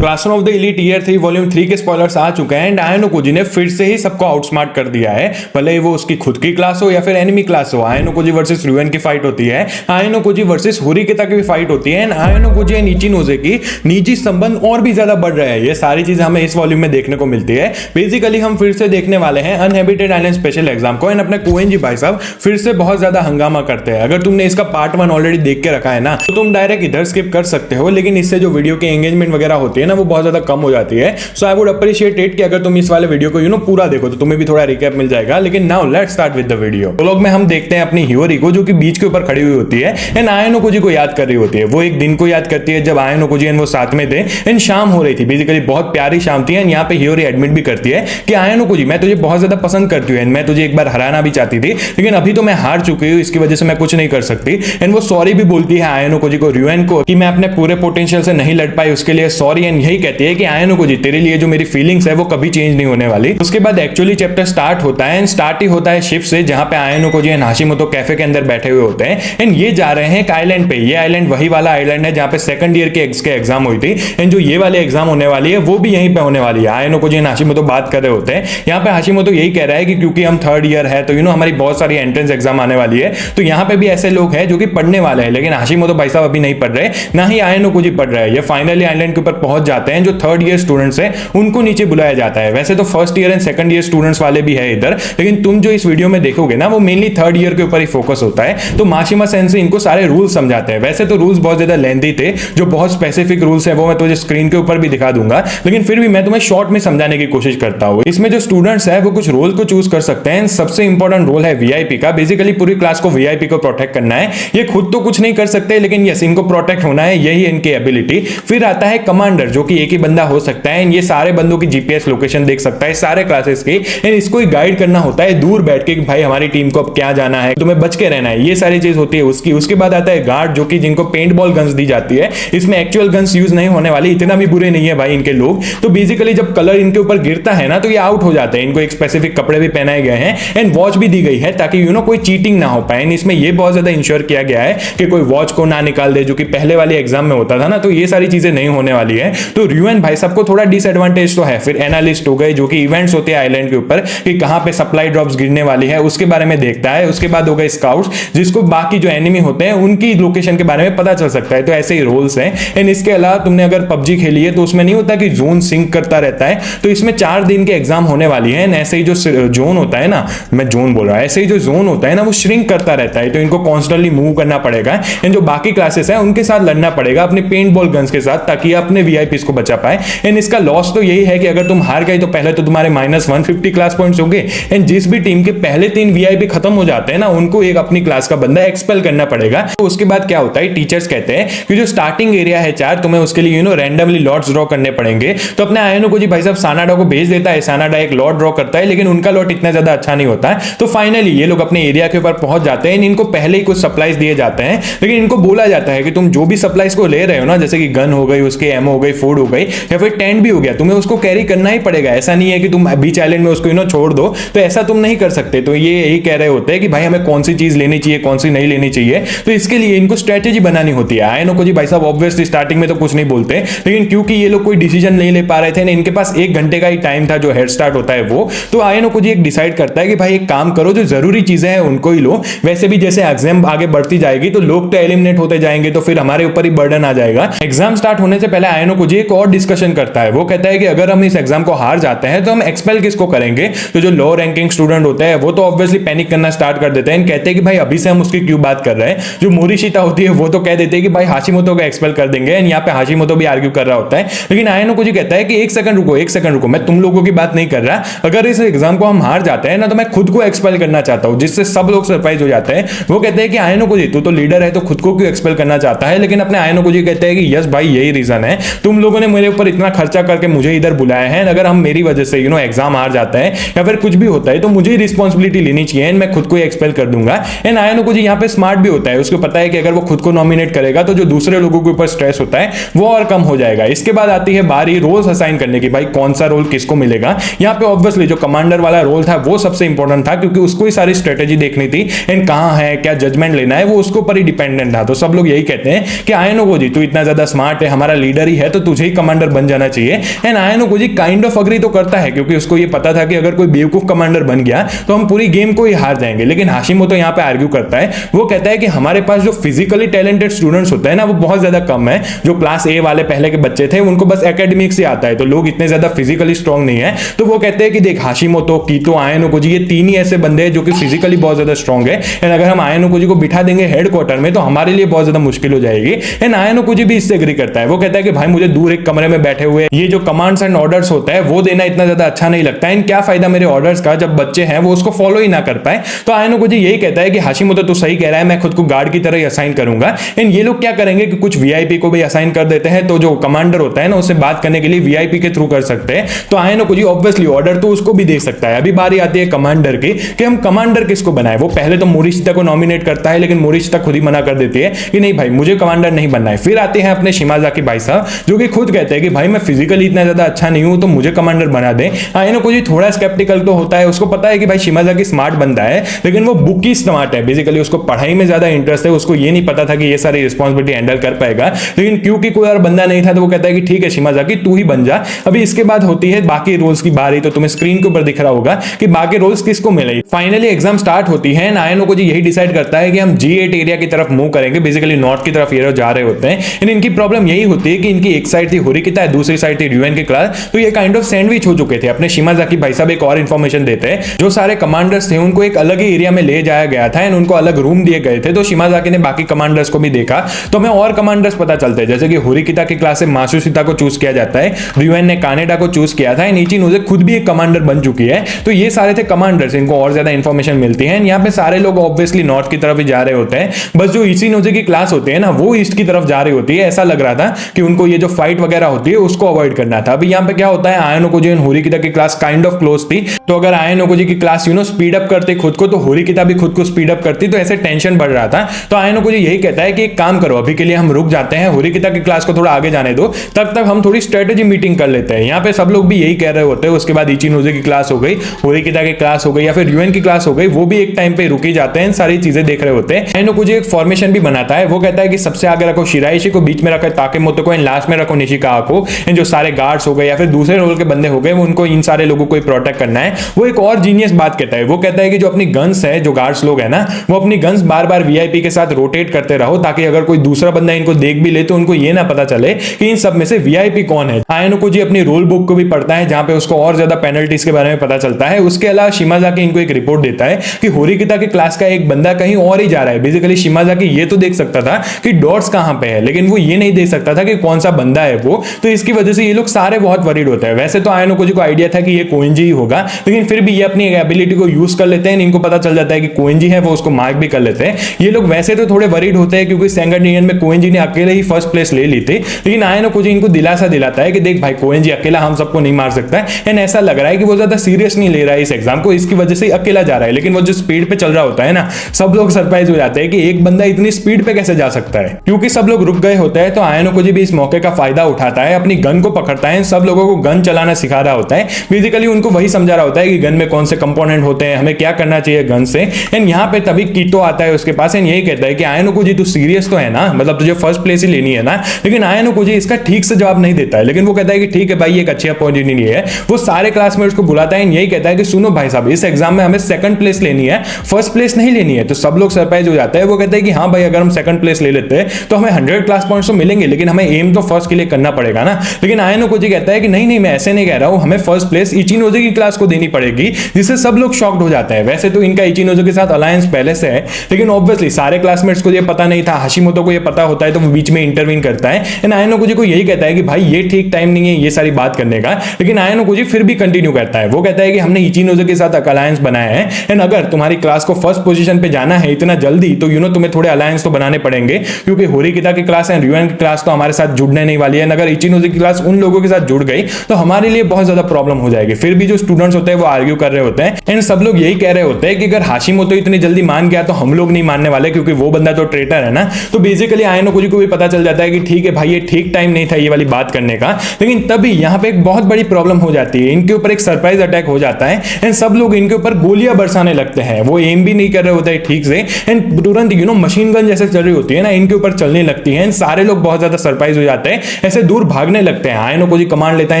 Classroom of the elite year 3 volume 3 के spoilers आ चुके हैं एंड आयनो कोजी ने फिर से ही सबको आउटस्मार्ट कर दिया है। भले वो उसकी खुद की क्लास हो या फिर एनिमी क्लास हो, आयनो कोजी वर्सेस रुएन की फाइट होती है, आयनो कोजी वर्सेस हुरिकेता की भी फाइट होती है एंड आयनो कोजी एंड इचिनोजे की निजी संबंध और भी ज्यादा बढ़ रहा है। ये सारी चीजें हमें इस वॉल्यूम में देखने को मिलती है। बेसिकली हम फिर से देखने वाले हैं अनहेबिटेड आइलैंड स्पेशल एग्जाम को एंड अपने कोएन जी भाई साहब फिर से बहुत ज्यादा हंगामा करते हैं। अगर तुमने इसका पार्ट 1 ऑलरेडी देख के रखा है ना तो तुम डायरेक्ट इधर स्किप कर सकते हो, लेकिन इससे जो वीडियो की एंगेजमेंट वगैरह होती है ना वो बहुत ज्यादा कम हो जाती है। सो आई वुड अप्रिशिएट इट कि अगर तुम इस वाले वीडियो को पूरा देखो तो तुम्हें भी थोड़ा रिकैप मिल जाएगा। लेकिन now let's start with the video. तो लोग में हम देखते हैं अपनी हियोरी को जो कि बीच के ऊपर खड़ी हुई होती है एंड आयनो कोजी को याद कर रही होती है। वो एक दिन को याद करती है जब आयनो कोजी एंड वो साथ में थे एंड शाम हो रही थी। बेसिकली बहुत प्यारी शाम थी एंड यहाँ पे हियोरी एडमिट भी करती है कि आयनो कोजी मैं तुझे बहुत ज्यादा पसंद करती हूँ एंड मैं तुझे एक बार हराना भी चाहती थी, लेकिन अभी तो मैं हार चुकी हूँ, इसकी वजह से मैं कुछ नहीं कर सकती। एंड वो सॉरी भी बोलती है आयनो कोजी को, रुएन को, कि मैं अपने पूरे पोटेंशियल से नहीं लड़ पाई, उसके लिए सॉरी। एंड यही कहती है कि आयनो कोजी तेरे लिए जो मेरी फीलिंग्स है वो कभी चेंज नहीं होने वाली। उसके बाद एक्चुअली चैप्टर स्टार्ट होता है एंड स्टार्ट ही होता है शिप से, जहां पे आयनो कोजी एंड हाशिमोतो कैफे के अंदर बैठे हुए होते हैं एंड ये जा रहे हैं एक आइलैंड पे। ये आइलैंड वही वाला आइलैंड है जहां पे सेकंड ईयर के एग्जाम हुई थी एंड जो ये वाले एग्जाम होने वाली है वो भी यहीं पे होने वाली है। आयनो कोजी एंड हाशिमोतो बात कर रहे होते हैं। यहाँ पे हाशिमोतो यही कह रहा है कि क्योंकि हम थर्ड ईयर है तो हमारी बहुत सारी एंट्रेंस एग्जाम आने वाली है, तो यहाँ पे भी ऐसे लोग हैं जो कि पढ़ने वाले हैं, लेकिन हाशिमोतो भाई साहब अभी नहीं पढ़ रहे, ना ही आयनो कोजी पढ़ रहे हैं। ये फाइनली आइलैंड के ऊपर पहुंच जाते हैं। जो थर्ड ईयर स्टूडेंट्स हैं उनको नीचे बुलाया जाता है। वैसे तो first year and second year students वाले भी है इधर, लेकिन तुम जो इस वीडियो में देखोगे ना वो मेनली थर्ड ईयर के ऊपर ही फोकस होता है। तो माशिमा सेंसेई इनको सारे रूल्स समझाते हैं। वैसे तो रूल्स बहुत ज्यादा लेंथी थे, जो बहुत स्पेसिफिक रूल्स है वो मैं तुझे स्क्रीन के ऊपर भी दिखा दूंगा, लेकिन फिर भी मैं तुम्हें शॉर्ट में समझाने की कोशिश करता हूं। इसमें जो स्टूडेंट्स है वो कुछ रोल को चूज कर सकते हैं। सबसे इंपॉर्टेंट रोल है वीआईपी का। बेसिकली पूरी क्लास को वीआईपी को प्रोटेक्ट करना है। ये खुद तो कुछ नहीं कर सकते, लेकिन यस इनको प्रोटेक्ट होना है, यही इनकी एबिलिटी। फिर आता है कमांडर, जो कि एक ही बंदा हो सकता है। ये सारे बंदों की जीपीएस लोकेशन देख सकता है सारे क्लासेस की एंड इसको ही गाइड करना होता है दूर बैठ के कि भाई हमारी टीम को अब क्या जाना है, तुम्हें बच के रहना है, ये सारी चीज होती है उसकी। उसके बाद आता है गार्ड, जो कि जिनको पेंट बॉल गन्स दी जाती है। इसमें एक्चुअल गन्स यूज नहीं होने वाली, इतना भी बुरे नहीं है भाई इनके लोग। तो बेसिकली जब कलर इनके ऊपर गिरता है ना तो ये आउट हो जाते हैं। इनको एक स्पेसिफिक कपड़े भी पहनाए गए हैं एंड वॉच भी दी गई है ताकि कोई चीटिंग ना हो पाए। इसमें ये बहुत ज्यादा इंश्योर किया गया है कि कोई वॉच को ना निकाल दे, जो कि पहले वाले एग्जाम में होता था ना, तो ये सारी चीजें नहीं होने वाली है। तो रुएन भाई साहब को थोड़ा डिसएडवांटेज तो है। फिर एनालिस्ट हो गए, जो कि इवेंट्स होते हैं आइलैंड के ऊपर कि कहां पे सप्लाई ड्रॉप्स गिरने वाली है उसके बारे में देखता है। उसके बाद हो गए स्काउट्स, जिसको बाकी जो एनिमी होते हैं उनकी लोकेशन के बारे में पता चल सकता है। तो ऐसे ही रोल्स हैं। एंड इसके अलावा तुमने अगर पबजी खेली है तो उसमें नहीं होता कि जोन सिंक करता रहता है, तो इसमें 4 दिन के एग्जाम होने वाली है। ऐसे ही जो जोन होता है ना, मैं जोन बोल रहा हूं, ऐसे ही जो जोन होता है ना वो श्रिंक करता रहता है, तो इनको कॉन्स्टेंटली मूव करना पड़ेगा एंड जो बाकी क्लासेस है उनके साथ लड़ना पड़ेगा अपने पेंट बॉल गन्स के साथ, ताकि अपने वीआईपीस को बचा पाए। एंड इसका लॉस तो यही है कि अगर तुम हार गए तो पहले तो तुम्हारे -150 क्लास पॉइंट्स होंगे एंड जिस भी टीम के पहले 3 वीआईपी खत्म हो जाते हैं ना उनको एक अपनी क्लास का बंदा एक्सपेल करना पड़ेगा। तो उसके बाद क्या होता है, टीचर्स कहते हैं कि जो स्टार्टिंग एरिया है 4 तुम्हें उसके लिए रैंडमली लॉट्स ड्रॉ करने पड़ेंगे। तो अपने आयनो कोजी भाई साहब सानाडा को भेज देता है। सानाडा एक लॉट ड्रॉ करता है, लेकिन उनका लॉट इतना ज्यादा अच्छा नहीं होता है। तो फाइनली ये लोग अपने एरिया के ऊपर पहुंच जाते हैं। इनको पहले ही कुछ सप्लाईज दिए जाते हैं, लेकिन इनको बोला जाता है कि तुम जो भी सप्लाईज को ले रहे हो ना, जैसे कि गन हो गई, उसके एमओ हो गई, फूड हो गई, या फिर टेंट भी हो गया, तुम्हें उसको कैरी करना ही पड़ेगा। ऐसा नहीं है कि तुम बीच आइलैंड में उसको छोड़ दो, तो ऐसा तुम नहीं कर सकते। तो ये यही कह रहे होते हैं कि भाई हमें कौन सी चीज लेनी चाहिए, कौन सी नहीं लेनी चाहिए। तो इसके लिए इनको स्ट्रेटेजी बनानी होती है। आयनो कोजी भाई साहब ऑब्वियसली स्टार्टिंग में तो कुछ नहीं बोलते, लेकिन क्योंकि ये लोग कोई डिसीजन नहीं ले पा रहे थे ना, इनके पास 1 घंटे का ही टाइम था जो हेड स्टार्ट होता है वो, तो आयनो कोजी एक डिसाइड करता है कि भाई एक काम करो, जो जरूरी चीजें हैं उनको ही लो। वैसे भी जैसे एग्जाम आगे बढ़ती जाएगी तो लोग तो एलिमिनेट होते जाएंगे, तो फिर हमारे ऊपर ही बर्डन आ जाएगा। एग्जाम स्टार्ट होने से पहले आयनो कोजी एक और डिस्कशन करता है। वो कहता है कि अगर हम इस एग्जाम को हार जाते हैं तो हम एक्सपेल किसको करेंगे। तो जो लो रैंकिंग स्टूडेंट होते हैं वो तो ऑब्वियसली पैनिक करना स्टार्ट कर देते हैं, कहते हैं कि भाई अभी से हम उसकी क्यों बात कर रहे हैं। जो मोरिशिता होती है वो तो कह देते हैं कि भाई हाशिमोतो को एक्सपेल कर देंगे, एंड यहाँ पे हाशिमोतो भी आर्ग्यू कर रहा होता है। लेकिन आयनो कोजी कहता है कि एक सेकंड रुको, मैं तुम लोगों की बात नहीं कर रहा। अगर इस एग्जाम को हम हार जाते हैं ना तो मैं खुद को एक्सपेल करना चाहता हूं, जिससे सब लोग सरप्राइज हो जाते हैं। वो कहते हैं कि आयनो कोजी तू तो लीडर है, तो खुद को क्यों एक्सपेल करना चाहता है। लेकिन अपने आयनो कोजी कहते हैं कि यस भाई यही रीजन है, तुम लोगों ने मेरे ऊपर इतना खर्चा करके मुझे इधर बुलाया है, अगर हम मेरी वजह से एग्जाम हार जाते हैं या फिर कुछ भी होता है तो मुझे रिस्पॉन्सिबिलिटी लेनी चाहिए, मैं खुद को एक्सपेल कर दूंगा। एंड आयनो कोजी यहाँ पे स्मार्ट भी होता है, उसको पता है कि अगर वो खुद को नॉमिनेट करेगा तो जो दूसरे लोगों के ऊपर स्ट्रेस होता है वो और कम हो जाएगा। इसके बाद आती है बारी रोल्स असाइन करने की, भाई कौन सा रोल किसको मिलेगा। यहाँ पे ऑब्वियसली जो कमांडर वाला रोल था वो सबसे इंपॉर्टेंट था, क्योंकि उसको ही सारी स्ट्रेटेजी देखनी थी एंड कहां है क्या जजमेंट लेना है वो उसको ऊपर ही डिपेंडेंट था। तो सब लोग यही कहते हैं कि आयनो कोजी तू इतना ज्यादा स्मार्ट है, हमारा लीडर ही है, तो तुझे ही कमांडर बन जाना चाहिए। एंड आयानोकोजी काइंड ऑफ अग्री तो करता है क्योंकि उसको ये पता था कि अगर कोई बेवकूफ कमांडर बन गया तो हम पूरी गेम को ही हार जाएंगे। लेकिन हाशिमोतो यहाँ पे आर्ग्यू करता है, वो कहता है कि हमारे पास जो फिजिकली टैलेंटेड स्टूडेंट्स होते हैं ना वो बहुत ज्यादा कम है। जो क्लास ए वाले पहले के बच्चे थे उनको बस एकेडमिक्स से आता है, तो लोग इतने ज्यादा फिजिकली स्ट्रांग नहीं है। तो वो कहते हैं कि देख हाशिमोतो, कीतो, आयानोकोजी, ये तीन ही ऐसे बंदे हैं जो कि फिजिकली बहुत ज्यादा स्ट्रांग है। एंड अगर हम आयानोकोजी को बिठा देंगे हेडक्वार्टर में तो हमारे लिए बहुत ज्यादा मुश्किल हो जाएगी। एंड आयानोकोजी भी इससे एग्री करता है। वो कहता है कि भाई मुझे दूर एक कमरे में बैठे हुए ये जो कमांड्स एंड ऑर्डर्स होता है वो देना इतना ज्यादा अच्छा नहीं लगता है। क्या फायदा मेरे ऑर्डर्स का जब बच्चे हैं वो उसको फॉलो ही ना कर पाए। तो आयानोकोजी यही कहता है कि हाशिमोतो तो सही कह रहा है, मैं खुद को गार्ड की तरह ही असाइन करूंगा। एंड ये लोग क्या करेंगे कि कुछ वीआईपी को भी असाइन कर देते हैं, तो जो कमांडर होता है ना उससे बात करने के लिए वीआईपी के थ्रू कर सकते हैं। तो आयानोकोजी ऑब्वियसली ऑर्डर तो उसको भी दे सकता है। अभी बारी आती है कमांडर की कि हम कमांडर किसको बनाए। वो पहले तो मोरिशिता को नॉमिनेट करता है लेकिन मोरिशिता खुद ही मना कर देती है कि नहीं भाई मुझे कमांडर नहीं बनना है। फिर आते हैं अपने शिमाजाकी भाई साहब जो कि खुद कहते हैं कि भाई मैं फिजिकली इतना ज्यादा अच्छा नहीं हूं तो मुझे कमांडर बना दे। आयानोकोजी थोड़ा स्केप्टिकल तो होता है, उसको पता है कि भाई शिमाजाकी स्मार्ट बंदा है लेकिन वो बुक ही स्मार्ट है। बेसिकली उसको पढ़ाई में ज्यादा इंटरेस्ट है, उसको ये नहीं पता था कि ये सारी रिस्पॉन्सिबिलिटी हैंडल कर पाएगा। लेकिन क्योंकि कोई और बंदा नहीं था तो वो कहता है कि ठीक है शिमाजाकी तू ही बन जा। अभी इसके बाद होती है बाकी रोल्स की बारी, तो तुम्हें स्क्रीन के ऊपर दिख रहा होगा कि बाकी रोल्स किसको मिले। फाइनली एग्जाम स्टार्ट होती है। आयानोकोजी यही डिसाइड करता है कि हम G8 एरिया की तरफ मूव करेंगे। बेसिकली नॉर्थ की तरफ ये जा रहे होते हैं। इनकी प्रॉब्लम यही होती है कि इनकी एक साइड थी होरिकिता, दूसरी साइड थी र्यूएन की क्लास, तो ये काइंड ऑफ सैंडविच हो चुके थे। अपने शिमाजाकी भाई साहब एक और इंफॉर्मेशन देते हैं, जो सारे कमांडर्स थे उनको एक अलग ही एरिया में ले जाया गया था एंड उनको अलग रूम दिए गए थे। तो शिमाजाकी ने बाकी कमांडर्स को भी देखा तो हमें और कमांडर्स पता चलते हैं, जैसे कि होरिकिता की क्लास से मासुशिता को चूज किया जाता है, र्यूएन ने कानेडा को चूज किया था, इचिनोजे खुद भी एक कमांडर बन चुकी है। तो ये सारे थे कमांडर्स, इनको और ज्यादा इंफॉर्मेशन मिलती है। यहाँ पे सारे लोग ऑब्वियसली नॉर्थ की तरफ ही जा रहे होते हैं, बस जो इचिनोजे की क्लास होती है ना वो ईस्ट की तरफ जा रही होती है। ऐसा लग रहा था कि उनको ये जो फाइट वगैरह होती है उसको अवॉइड करना था। अभी यहाँ पे क्या होता है, आयानोकोजी एंड होरिकिता की क्लास काइंड ऑफ क्लोज थी, तो अगर आयानोकोजी की क्लास स्पीड अप करते खुद को तो होरिकिता भी खुद को स्पीड अप करती, तो ऐसे टेंशन बढ़ रहा था। तो आयानोकोजी यही कहता है कि एक काम करो, अभी के लिए हम रुक जाते हैं, होरिकिता की क्लास को थोड़ा आगे जाने दो, तब तक हम थोड़ी स्ट्रेटेजी मीटिंग कर लेते हैं। यहाँ पे सब लोग भी यही कह रहे होते हैं। उसके बाद इचिनोजे की क्लास हो गई, होरिकिता की क्लास हो गई या फिर र्यूएन की क्लास हो गई, वो भी एक टाइम पे रुकी जाते हैं, सारी चीजें देख रहे होते हैं। आयानोकोजी एक फॉर्मेशन भी बनाता है, वो कहता है कि सबसे आगे रखो शिराइशी को, बीच में रखो ताकेमोतो को, लास्ट में रखो निशिकावा को। जो सारे गार्ड्स हो गए या फिर दूसरे रोल के बंदे हो गए वो उनको इन सारे लोगों को प्रोटेक्ट करना है। वो एक और जीनियस बात कहता है, वो कहता है कि जो अपनी गन्स है, जो गार्ड्स लोग है ना, वो अपनी गन्स बार बार वीआईपी के साथ रोटेट करते रहो ताकि अगर कोई दूसरा बंदा इनको देख भी ले तो उनको ये ना पता चले कि इन सब में से वीआईपी कौन है। आयानोकोजी अपनी रूल बुक को भी पढ़ता है जहां पे उसको और ज्यादा पेनल्टीज के बारे में पता चलता है। उसके अलावा शिमाजाकी इनको एक रिपोर्ट देता है कि होरिकिता की क्लास का एक बंदा कहीं और ही जा रहा है। बेसिकली शिमाजाकी ये तो देख सकता था कि डॉट्स कहां पे है, लेकिन वो ये नहीं देख सकता था कि कौन सा बंदा है वो। तो इसकी वजह से ये लोग सारे बहुत वरीड होते हैं। वैसे तो आयानोकोजी को आइडिया था कि ये कोएंजी ही होगा, लेकिन फिर भी ये अपनी एबिलिटी को यूज कर लेते हैं। इनको पता चल जाता है कि कोएंजी है, वो उसको मार्क भी कर लेते हैं। ये लोग वैसे तो थोड़े वरीड होते हैं क्योंकि सेकंड यूनियन में कोएंजी ने अकेले ही फर्स्ट प्लेस ले ली थी, लेकिन आयानोकोजी इनको दिलासा दिलाता है कि देख भाई कोएंजी अकेला हम सबको नहीं मार सकता है। एंड ऐसा लग रहा है कि वो ज्यादा सीरियस नहीं ले रहा है इस एग्जाम को, इसकी वजह से अकेला जा रहा है। लेकिन वो जो स्पीड पे चल रहा होता है ना, सब लोग सरप्राइज हो जाते हैं कि एक बंदा इतनी स्पीड पे कैसे जा सकता है। क्योंकि सब लोग रुक गए होते हैं तो आयानोकोजी भी इस मौके का फायदा उठाता है, अपनी गन को पकड़ता है, सब लोगों को गन चलाना सिखा रहा होता है। बेसिकली उनको वही समझा रहा होता है कि गन में कौन से कंपोनेंट होते हैं, हमें क्या करना चाहिए गन से। एंड यहाँ पे तभी कीतो आता है उसके पास एंड यही कहता है कि आयानोकोजी तू सीरियस तो है ना, मतलब तुझे फर्स्ट प्लेस ही लेनी है ना। लेकिन आयानोकोजी इसका ठीक से जवाब नहीं देता है, लेकिन वो कहता है कि ठीक है भाई एक अच्छी अपॉर्चुनिटी है। वो सारे क्लासमेट्स को बुलाता है, यही कहता है कि सुनो भाई साहब इस एग्जाम में हमें सेकंड प्लेस लेनी है, फर्स्ट प्लेस नहीं लेनी है। तो सब लोग सरप्राइज हो जाते हैं। वो कहता है कि हाँ भाई अगर हम सेकंड प्लेस ले लेते हैं तो हमें 100 क्लास पॉइंट्स तो मिलेंगे, लेकिन हमें एम तो फर्स्ट के लिए करना पड़ेगा ना। लेकिन आयानोकोजी कहता है कि नहीं नहीं मैं ऐसे नहीं कह रहा हूं, हमें फर्स्ट प्लेस इचिनोजे की क्लास को देनी पड़ेगी, जिससे सब लोग शॉक्ड हो जाते हैं। वैसे तो इनका इचिनोजे के साथ अलायंस पहले से है, लेकिन ऑब्वियसली सारे क्लासमेट्स को ये पता नहीं था। हाशिमोतो को ये पता होता है तो वो बीच में इंटरवीन करता है एंड आयानोकोजी को यही कहता है कि भाई ये ठीक टाइम नहीं है ये सारी बात करने का। लेकिन आयानोकोजी फिर भी कंटिन्यू करता है। वो कहता है कि हमने इचिनोजे के साथ अलायंस बनाया है एंड अगर तुम्हारी क्लास को फर्स्ट पोजीशन पे जाना है इतना जल्दी तो तुम्हें थोड़े अलायंस तो बनाने पड़ेंगे, क्योंकि होरिकिता की क्लास एंड र्यूएन की क्लास तो हमारे साथ जुड़ने नहीं वाली है। अगर इचिनोजे की क्लास उन लोगों के साथ जुड़ गई तो हमारे लिए बहुत ज्यादा प्रॉब्लम हो जाएगी। फिर भी जो स्टूडेंट्स होते हैं वो आर्ग्यू कर रहे होते हैं एंड सब लोग यही कह रहे होते हैं कि अगर हाशिमोतो इतनी जल्दी मान गया तो हम लोग नहीं मानने वाले, क्योंकि वो बंदा तो ट्रेटर है ना। तो बेसिकली आयानोकोजी को भी पता चल जाता है कि ठीक है भाई ये ठीक टाइम नहीं था ये वाली बात करने का। लेकिन तभी यहाँ पे एक बहुत बड़ी प्रॉब्लम हो जाती है, इनके ऊपर एक सरप्राइज अटैक हो जाता है एंड सब लोग इनके ऊपर गोलियां बरसाने लगते हैं। वो एम भी नहीं कर रहे होते ठीक से एंड तुरंत मशीन गन जैसे चल रही होती है ना इनके ऊपर चलने लगती है। सारे लोग बहुत ज्यादा सरप्राइज हो जाते हैं ऐसे दूर भागने लगते हैं। आयनो कोजी कमांड लेता है,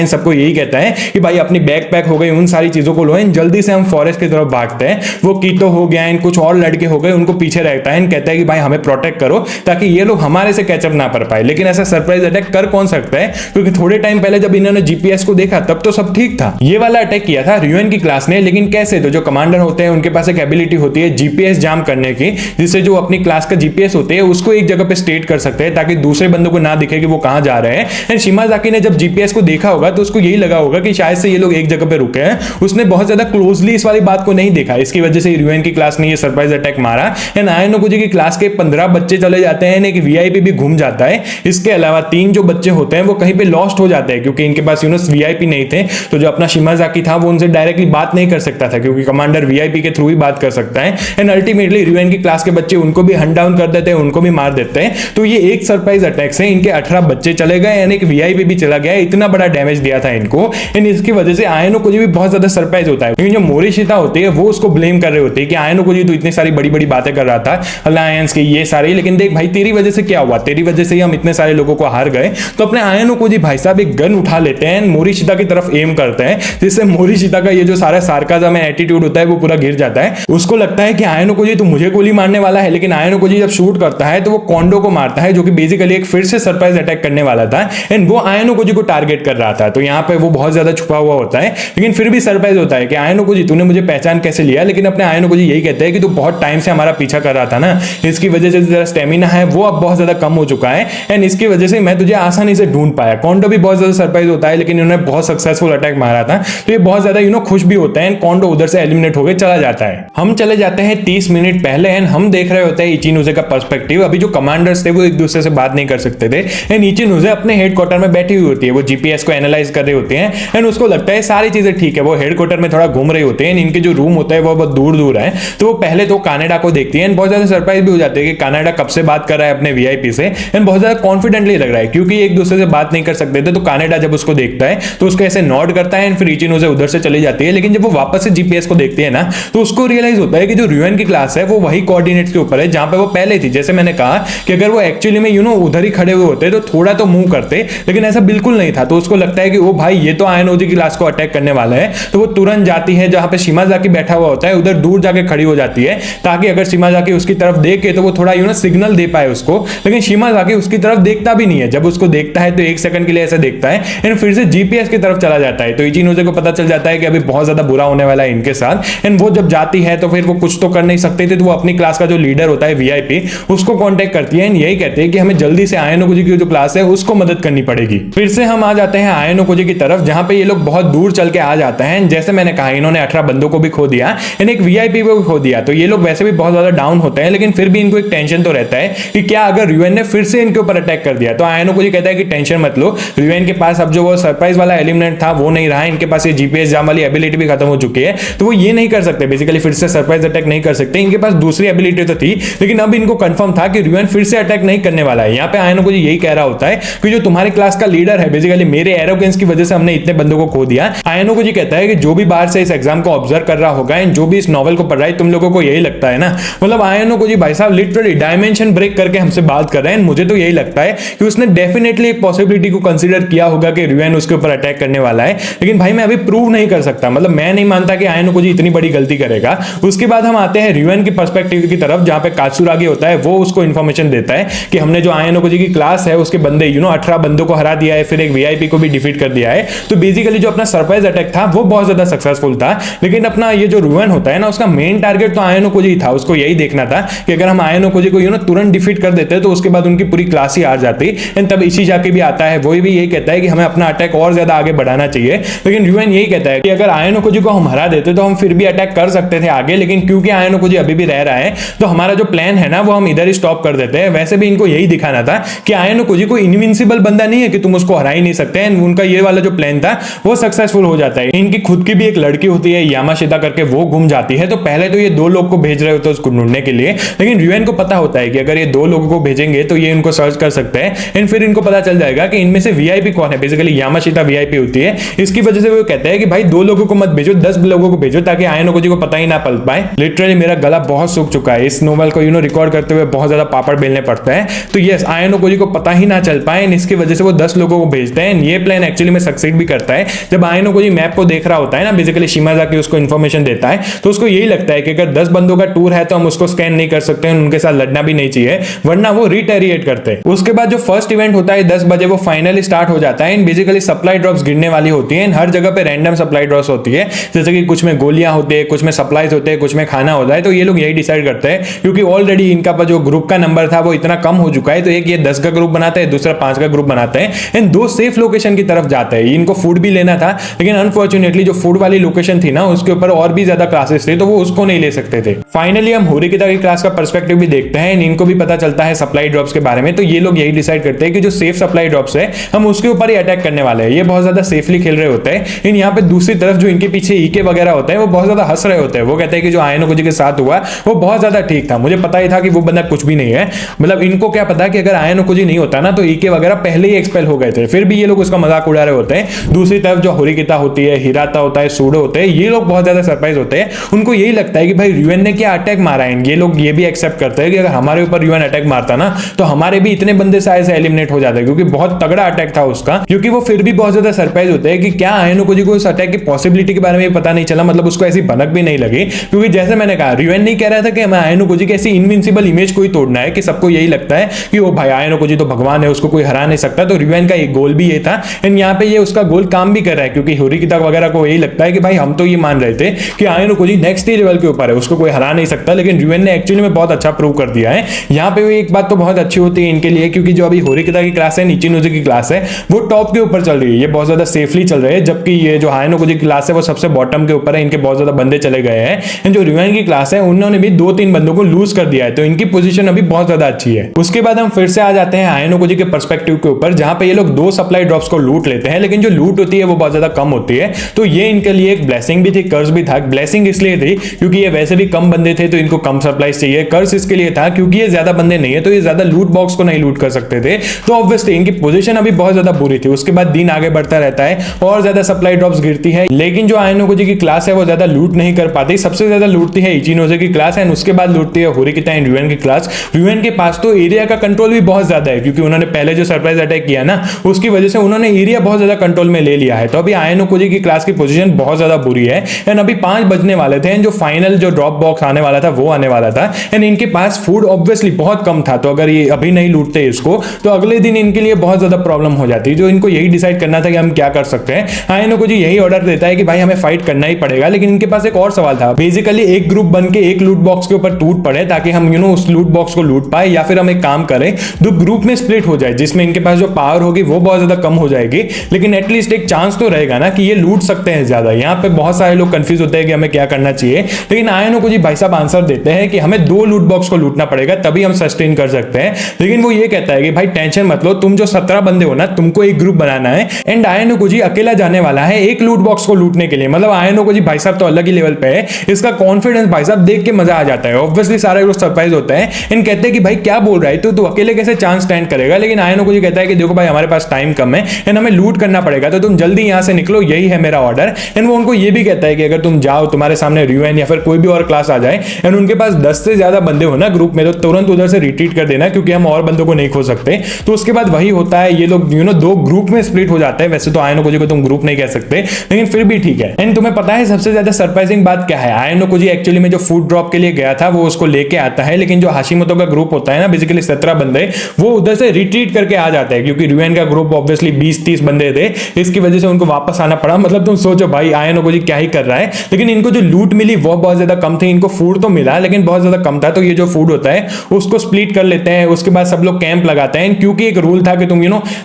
इन सबको यही कहता है कि भाई अपनी बैग पैक हो गई, उन सारी चीजों को लो, जल्दी से हम फॉरेस्ट की तरफ भागते हैं। वो कीतो हो गया, इन कुछ और लड़के हो गए, उनको पीछे रहता है, कहता है कि भाई हमें प्रोटेक्ट करो ताकि ये लोग हमारे से कैचअप ना कर पाए। लेकिन ऐसा सरप्राइज अटैक कर कौन सकता है, क्योंकि थोड़े टाइम पहले जब इन्होंने जीपीएस को देखा तब तो सब ठीक था। ये वाला अटैक किया था रियूएन की क्लास ने, लेकिन कैसे? तो जो कमांडर होते हैं उनके पास एक एबिलिटी होती है जीपीएस जाम करने की, जिससे जो अपनी क्लास का जीपीएस होते हैं उसको एक जगह पे स्टेट कर सकते हैं ताकि दूसरे बंदों को ना दिखे कि वो कहां जा रहे हैं। एंड शिमाजाकी ने जब जीपीएस को देखा होगा तो उसको यही लगा होगा कि शायद से ये लोग एक जगह पे रुके हैं। उसने बहुत ज्यादा क्लोजली इस वाली बात को नहीं देखा, इसकी वजह से रियूएन की क्लास ने ये सरप्राइज अटैक मारा। एंड आयनो कोजी की क्लास के 15 बच्चे चले जाते हैं, एक वीआईपी भी घूम जाता है। इसके अलावा 3 जो बच्चे होते हैं वो कहीं पे लॉस्ट हो जाते हैं, क्योंकि इनके पास वीआईपी नहीं थे। तो जो अपना शिमाजाकी था वो उनसे डायरेक्टली बात नहीं कर सकता था, क्योंकि कमांडर वीआईपी के थ्रू ही बात कर सकता है। एंड अल्टीमेटली रियूएन की क्लास के बच्चे उनको भी हंट डाउन कर देते हैं, उनको भी मार देते हैं। तो ये एक सरप्राइज अटैक से इनके 18 बच्चे चले गए, यानी एक वीआईपी भी चला गया। इतना बड़ा डैमेज दिया था इनको। एंड इसकी वजह से आयनो कोजी भी बहुत ज्यादा सरप्राइज होता है, लेकिन जो मोरिशिता होती है वो उसको ब्लेम कर रहे होते हैं कि आयनो कोजी तो इतनी सारी बड़ी बड़ी बातें कर रहा था अलायंस की, ये सारी, लेकिन देख भाई तेरी वजह से क्या हुआ, तेरी वजह से ही हम इतने सारे लोगों को हार गए। तो अपने आयनो कोजी भाई साहब एक गन उठा लेते हैं, मोरिशिता की तरफ एम करते हैं, जिससे मोरिशिता का ये जो सारा सार्काज़म में एटीट्यूड होता है वो पूरा गिर जाता है। उसको लगता है कि आयनो कोजी तो मुझे गोली मारने वाला है, लेकिन आयनो कोजी जब शूट करता है तो वो कोंडो को मारता है, जो कि बेसिकली एक फिर से सरप्राइज अटैक करने वाला था। एंड वो आयनो कोजी को टारगेट कर रहा था, तो यहाँ पे वो बहुत ज्यादा छुपा हुआ होता है। लेकिन फिर भी सरप्राइज होता है कि आयनो कोजी तूने मुझे पहचान कैसे लिया। लेकिन अपने आयनो कोजी यही कहते हैं कि तू बहुत टाइम से हमारा पीछा कर रहा था ना, इसकी वजह से तेरा स्टेमिना है वो अब बहुत ज्यादा कम हो चुका है, एंड इसकी वजह से मैं तुझे आसानी से ढूंढ पाया। कोंडो भी बहुत ज्यादा सरप्राइज होता है, लेकिन इन्होंने बहुत सक्सेसफुल अटैक मारा था, तो ये बहुत ज्यादा खुश भी होता है। कोंडो उधर से एलिमिनेट होकर चला जाता है। हम चले जाते हैं 30 मिनट पहले, एंड हम देख रहे होते हैं इचिनोजे का पर्सपेक्टिव। अभी जो कमांडर्स थे वो एक दूसरे से बात नहीं कर सकते थे, एंड इचिनोजे अपने हेडक्वार्टर में बैठी हुई होती है, वो जीपीएस को एनालाइज कर रहे होते हैं। एंड उसको लगता है सारी चीजें ठीक है, वो हेडक्वार्टर में थोड़ा घूम रहे होते हैं। इनके जो रूम होता है वो बहुत दूर दूर है, तो वो पहले तो कनाडा को देखती है, बहुत ज्यादा सरप्राइज भी हो जाते हैं कि कनाडा कब से बात कर रहा है अपने वीआईपी से, एंड बहुत ज्यादा कॉन्फिडेंटली लग रहा है, क्योंकि एक दूसरे से बात नहीं कर सकते थे। तो कनाडा जब उसको देखता है तो उसको ऐसे नॉड करता है, एंड फिर इचिनोजे उधर से चली जाती है। लेकिन जब वो वापस से जीपीएस को देखती है ना, तो उसको रियलाइज होता है कि जो रियूएन की क्लास है वो वही कोऑर्डिनेट्स के ऊपर है जहां पे वो पहले थी। जैसे मैंने कहा कि अगर वो एक्चुअली में उधर ही खड़े हुए होते तो थोड़ा तो मूव करते, लेकिन ऐसा बिल्कुल नहीं था। तो उसको लगता है कि ओ भाई ये तो आयनोजी की क्लास को अटैक करने वाला है, तो वो तुरंत जाती है जहां पे शिमाजाकी बैठा हुआ होता है, उधर दूर जाके खड़ी हो जाती है, ताकि अगर शिमाजाकी उसकी तरफ देखे तो वो थोड़ा सिग्नल दे पाए उसको। लेकिन शिमाजाकी उसकी तरफ देखता भी नहीं है, जब उसको देखता है तो 1 सेकंड के लिए ऐसे देखता है, एंड फिर से जीपीएस की तरफ चला जाता है। तो इचिनोजे को पता चल जाता है कि अभी बहुत ज्यादा बुरा होने वाला है इनके साथ। एंड वो जब जाती है तो फिर वो कुछ तो कर नहीं सकते थे, तो वो अपनी क्लास का जो लीडर होता है वीआईपी उसको कांटेक्ट करती है, एंड यही कहते हैं कि हमें जल्दी से आयनो कोजी की जो क्लास है उसको मदद करनी पड़ेगी। फिर से हम आ जाते हैं आयनो कोजी की तरफ, जहां पे ये लोग बहुत दूर चल के आ जाते हैं। जैसे मैंने कहा इन्होंने 18 बंदों को भी खो दिया, एंड एक वीआईपी को भी खो दिया। तो ये लोग वैसे भी बहुत ज्यादा डाउन होते हैं, लेकिन फिर भी इनको एक टेंशन तो रहता है कि क्या अगर रियूएन ने फिर से इनके ऊपर अटैक कर दिया। तो आयनो कोजी कहता है कि टेंशन मत लो, रियूएन के पास अब जो वो सरप्राइज वाला एलिमेंट था वो नहीं रहा, इनके पास ये जीपीएस जाम वाली एबिलिटी भी खत्म हो चुकी है, तो वो ये नहीं कर सकते, बेसिकली फिर से सरप्राइज अटैक नहीं कर सकते। इनके पास दूसरी एबिलिटी तो थी, लेकिन अब इनको कंफर्म था कि रियूएन फिर से अटैक नहीं करने वाला है। यहाँ पे आयनो कोजी यही कह रहा होता है कि जो तुम्हारी क्लास का लीडर है, बेसिकली मेरे एरोगेंस की वजह से हमने इतने बंदों को खो दिया। आयनो कोजी कहता है कि जो भी बाहर से इस एग्जाम को ऑब्जर्व कर रहा होगा, एंड जो भी इस नॉवल को पढ़ रहा है, तुम लोगों को यही लगता है ना। मतलब आयनो कोजी भाई साहब लिटरली डायमेंशन ब्रेक करके हमसे बात कर रहे हैं। मुझे तो यही लगता है कि उसने डेफिनेटली एक पॉसिबिलिटी को कंसीडर किया होगा कि रियूएन उसके ऊपर अटैक करने वाला है, लेकिन भाई मैं अभी प्रूव नहीं कर सकता। मतलब मैं नहीं मानता कि आयनो कोजी इतनी बड़ी गलती करेगा। उसके बाद हम आते हैं रियूएन की पर्सपेक्टिव की तरफ, जहां पे कात्सुरागी होता है, वो उसको इंफॉर्मेशन देता है कि हमने जो आयनो कोजी की क्लास है उसके बंदे 18 बंदों को हरा दिया है, फिर एक वीआईपी को भी डिफीट कर दिया है। तो बेसिकली जो अपना सरप्राइज अटैक था वो बहुत ज्यादा सक्सेसफुल था, लेकिन अपना ये जो रियूएन होता है ना, उसका मेन टारगेट तो आयनो कोजी था। उसको यही देखना था कि अगर हम आयनो कोजी को तुरंत डिफीट कर देते तो उसके बाद उनकी पूरी क्लास ही हार जाती। एंड तब इशिजाकी भी आता है, वो भी यही कहता है कि हमें अपना अटैक और ज्यादा आगे बढ़ाना चाहिए। लेकिन रियूएन यही कहता है कि अगर आयनो कोजी को हम हरा देते तो हम फिर भी अटैक कर सकते थे आगे, लेकिन क्योंकि आयनो कोजी अभी भी रह रहा है तो हमारा जो प्लान है ना वो हम इधर ही स्टॉप कर देते हैं। वैसे भी इनको यही दिखाना था कि आयनो कोजी को इनविंसिबल बंदा नहीं है कि तुम उसको हरा ही नहीं सकते। एंड उनका ये वाला जो प्लान था वो सक्सेसफुल हो जाता है। इनकी खुद की भी एक लड़की होती है यामाशिता करके, वो घूम जाती है। तो पहले तो ये 2 लोग को भेज रहे होते हैं उसको ढूंढने के लिए, लेकिन रियूएन को पता होता है कि अगर ये 2 लोगों को भेजेंगे तो ये इनको सर्च कर सकते हैं, एंड फिर इनको पता चल जाएगा कि इनमें से वीआईपी कौन है। बेसिकली यामाशिता वीआईपी होती है। इसकी वजह से वो कहते हैं कि भाई 2 लोगों को मत भेजो, 10 लोगों को भेजो, ताकि आयनो कोजी को पता ही ना पल पाए। लिटरली मेरा गला बहुत सूख चुका है इस नोवेल को रिकॉर्ड करते हुए, बहुत ज्यादा पापड़ बेलने पड़ता है। तो यस, आयनो कोजी को पता ही ना चल पाए। एंड इसकी वजह से वो 10 लोगों को भेजते हैं। ये प्लान एक्चुअली में सक्सीड भी करता है। जब आयनो कोजी मैप को देख रहा होता है ना, बेसिकली शिमाज़ाकी उसको इन्फॉर्मेशन देता है, तो उसको यही लगता है कि अगर 10 बंदों का टूर है तो हम उसको स्कैन नहीं कर सकते, उनके साथ लड़ना भी नहीं चाहिए, वरना वो रिटेरिएट करते हैं। उसके बाद जो फर्स्ट इवेंट होता है 10 बजे वो फाइनली स्टार्ट हो जाता है। बेसिकली सप्लाई ड्रॉप्स गिरने वाली होती है, हर जगह पे रैंडम सप्लाई ड्रॉप्स होती है, जैसे कि कुछ में गोलियां होती है, कुछ में सप्लाईज होते हैं, कुछ में खाना होता है। तो ये लोग यही डिसाइड करते हैं, क्योंकि ऑलरेडी इनका जो ग्रुप का नंबर था वो इतना कम हो चुका है, तो एक ये 10 का ग्रुप बनाते हैं, दूसरा 5 का ग्रुप बनाते हैं एंड 2 सेफ लोकेशन की तरफ जाते हैं। इनको फूड भी लेना था, लेकिन अनफॉर्चुनेटली जो फूड वाली लोकेशन थी ना, उसके ऊपर और भी ज्यादा क्लासेस थे, तो वो उसको नहीं ले सकते थे। फाइनली हम होरिकिता की क्लास का पर्सपेक्टिव भी देखते हैं, इनको भी पता चलता है सप्लाई ड्रॉप्स के बारे में। तो ये लोग यही डिसाइड करते हैं कि जो सेफ सप्लाई ड्रॉप्स है हम उसके ऊपर ही अटैक करने वाले हैं। ये बहुत ज्यादा सेफली खेल रहे होते हैं। इन यहाँ पे दूसरी तरफ जो इनके पीछे ईके वगैरह होते हैं वो बहुत ज्यादा हंस रहे होते हैं। वो कहते हैं कि जो आयनो कोजी के साथ हुआ वो बहुत ज्यादा ठीक था, मुझे पता ही था कि वो बंदा कुछ भी नहीं है। मतलब इनको क्या पता कि अगर आयनो कोजी नहीं होता ना तो ईके वगैरह पहले ही एक्सपेल हो गए थे, फिर भी ये लोग उसका मजाक उड़ा रहे होते हैं। दूसरी तरफ जो होरिकिता होती है, हिराता होता है, सूडो होते हैं, ये लोग बहुत ज्यादा सरप्राइज होते हैं। उनको यही लगता है कि भाई र्यूएन ने क्या अटैक मारा है। ये लोग ये भी एक्सेप्ट करते हैं कि अगर हमारे ऊपर र्यूएन अटैक मारता ना तो हमारे भी इतने बंदे शायद से एलिमिनेट हो जाते, क्योंकि बहुत तगड़ा अटैक था उसका। क्योंकि वो फिर भी बहुत ज्यादा सरप्राइज होते हैं कि क्या आयनो कोजी को इस अटैक की पॉसिबिलिटी के बारे में पता नहीं चला, मतलब उसको ऐसी भनक भी नहीं लगी। क्योंकि जैसे मैंने कहा, र्यूएन नहीं कह रहा था कि हमें आयनो कोजी की ऐसी इनविंसिबल इमेज कोई तोड़ना है कि सबको यही लगता है कि ओ भाई आयनो कोजी तो भगवान है, उसको कोई हरा नहीं सकता। तो र्यूएन का एक गोल भी ये था एंड यहाँ पे ये उसका गोल काम भी कर रहा है, क्योंकि होरिकिता वगैरह को यही लगता है कि भाई हम तो ये मान रहे थे कि आयनो कोजी नेक्स्ट ही लेवल के ऊपर है, उसको कोई हरा नहीं सकता, लेकिन र्यूएन ने एक्चुअली में बहुत अच्छा प्रूव कर दिया है। यहाँ पे एक बात तो बहुत अच्छी होती है इनके लिए, क्योंकि जो अभी होरिकिता की क्लास है, निचिनोजी की क्लास है, वो टॉप के ऊपर चल रही है, ये बहुत ज्यादा सेफली चल रहे हैं, जबकि ये जो आयनो कोजी की क्लास है वो सबसे बॉटम के ऊपर है, इनके बहुत ज्यादा बंदे चले गए हैं। जो र्यूएन की क्लास है उन्होंने भी 2-3 बंदों को लूज कर दिया है, तो इनकी पोजीशन अभी बहुत ज्यादा अच्छी है। उसके बाद हम फिर से आ जाते हैं आयनो कोजी के पर्सपेक्टिव के ऊपर, जहां पे ये लोग 2 सप्लाई ड्रॉप्स को लूट लेते हैं, लेकिन जो लूट होती है वो बहुत ज्यादा कम होती है। तो ये इनके लिए एक ब्लेसिंग भी थी, कर्स भी था। ब्लेसिंग इसलिए थी क्योंकि ये वैसे भी कम बंदे थे तो इनको कम सप्लाईज चाहिए। कर्स इसके लिए था क्योंकि ये ज्यादा बंदे नहीं है तो ये ज्यादा लूट बॉक्स को नहीं लूट कर सकते थे, तो ऑब्वियसली इनकी पोजीशन अभी बहुत ज्यादा बुरी थी। उसके बाद दिन आगे बढ़ता रहता है और ज्यादा सप्लाई ड्रॉप्स गिरती है, लेकिन जो आयनो कोजी की क्लास है वो ज्यादा लूट नहीं कर पाती। सबसे ज्यादा लूटती है इचिनोजे की क्लास एंड उसके बाद लूटती है होरिकिता एंड र्यूएन की क्लास। र्यूएन के पास तो एरिया का कंट्रोल भी बहुत ज्यादा है, क्योंकि उन्होंने पहले जो सरप्राइज अटैक किया ना उसकी वजह से उन्होंने एरिया बहुत ज्यादा कंट्रोल में ले लिया है। तो अभी आयनो कोजी की क्लास की पोजीशन बहुत ज्यादा बुरी है एंड अभी 5 बजने वाले थे एंड जो फाइनल जो ड्रॉप बॉक्स आने वाला था वो आने वाला था एंड इनके पास फूड ऑब्वियसली बहुत कम था। तो अगर ये अभी नहीं लूटते इसको तो अगले दिन इनके लिए बहुत ज्यादा प्रॉब्लम हो जाती। जो इनको यही डिसाइड करना था कि हम क्या कर सकते हैं। आयनो कोजी यही ऑर्डर देता है कि भाई हमें फाइट करना ही पड़ेगा, लेकिन इनके पास एक और सवाल था। बेसिकली एक ग्रुप बन के एक लूट बॉक्स के ऊपर टूट पड़े ताकि हम उस लूट बॉक्स को लूट पाए, या फिर हम एक काम करें 2 ग्रुप में स्प्लिट हो जाए, जिसमें इनके पास जो पावर होगी वो बहुत ज्यादा कम हो जाएगी, लेकिन एटलीस्ट एक चांस तो रहेगा ना कि ये लूट सकते हैं ज्यादा। यहाँ पे बहुत सारे लोग कंफ्यूज होते हैं कि हमें क्या करना चाहिए, लेकिन आयनो कोजी भाई साहब आंसर देते हैं कि हमें 2 लूट बॉक्स को लूटना पड़ेगा तभी हम सस्टेन कर सकते हैं। लेकिन वो ये कहता है कि भाई टेंशन मत लो, तुम जो 17 बंदे हो ना, तुमको एक ग्रुप बनाना है एंड आयनो कोजी अकेला जाने वाला है एक लूट बॉक्स को लूटने के लिए। मतलब आयनो कोजी भाई साहब तो अलग ही लेवल पे है, इसका कॉन्फिडेंस भाई साहब देख के मजा आ जाता है। ऑब्वियसली सारे लोग सरप्राइज होते हैं एंड कहते हैं कि भाई क्या बोल रहा है तू अकेले कैसे चांस स्टैंड करेगा। लेकिन आयनो कोजी कहता है कि देखो भाई हमारे पास टाइम कम है एंड हमें लूट करना पड़ेगा, तो तुम जल्दी यहां से निकलो, यही है मेरा ऑर्डर। एंड वो उनको ये भी कहता है कि अगर तुम जाओ, तुम्हारे सामने र्यूएन या फिर कोई भी और क्लास आ जाए एंड उनके पास 10 से ज्यादा बंदे हो ना ग्रुप में, तो तुरंत उधर से रिट्रीट कर देना, क्योंकि हम और बंदों को नहीं खो सकते। तो उसके बाद वही होता है, ये लोग 2 ग्रुप में स्प्लिट हो जाते हैं। वैसे तो आयनो कोजी को तुम ग्रुप नहीं कह सकते, लेकिन फिर भी ठीक है। एंड तुम्हें पता है सबसे ज्यादा सरप्राइजिंग बात क्या है? आयनो कोजी एक्चुअली में जो फूड ड्रॉप के लिए गया था वो उसको लेके आता है, लेकिन जो हाशिमोतो का ग्रुप होता है ना, बेसिकली 17 बंदे, वो उधर से रिट्रीट करके आ जाते हैं, क्योंकि र्यूएन का ग्रुप ऑब्वियसली 20-30 बंदे थे, इसकी वजह से उनको वापस आना पड़ा। मतलब तुम सोचो भाई आयनो कोजी क्या ही कर रहा है। लेकिन इनको जो लूट मिली वो बहुत ज्यादा कम थी, इनको फूड तो मिला लेकिन बहुत ज्यादा कम था। तो ये जो फूड होता है उसको स्प्लिट कर लेते हैं, उसके बाद सब लोग कैंप लगाते हैं, क्योंकि एक रूल था कि तुम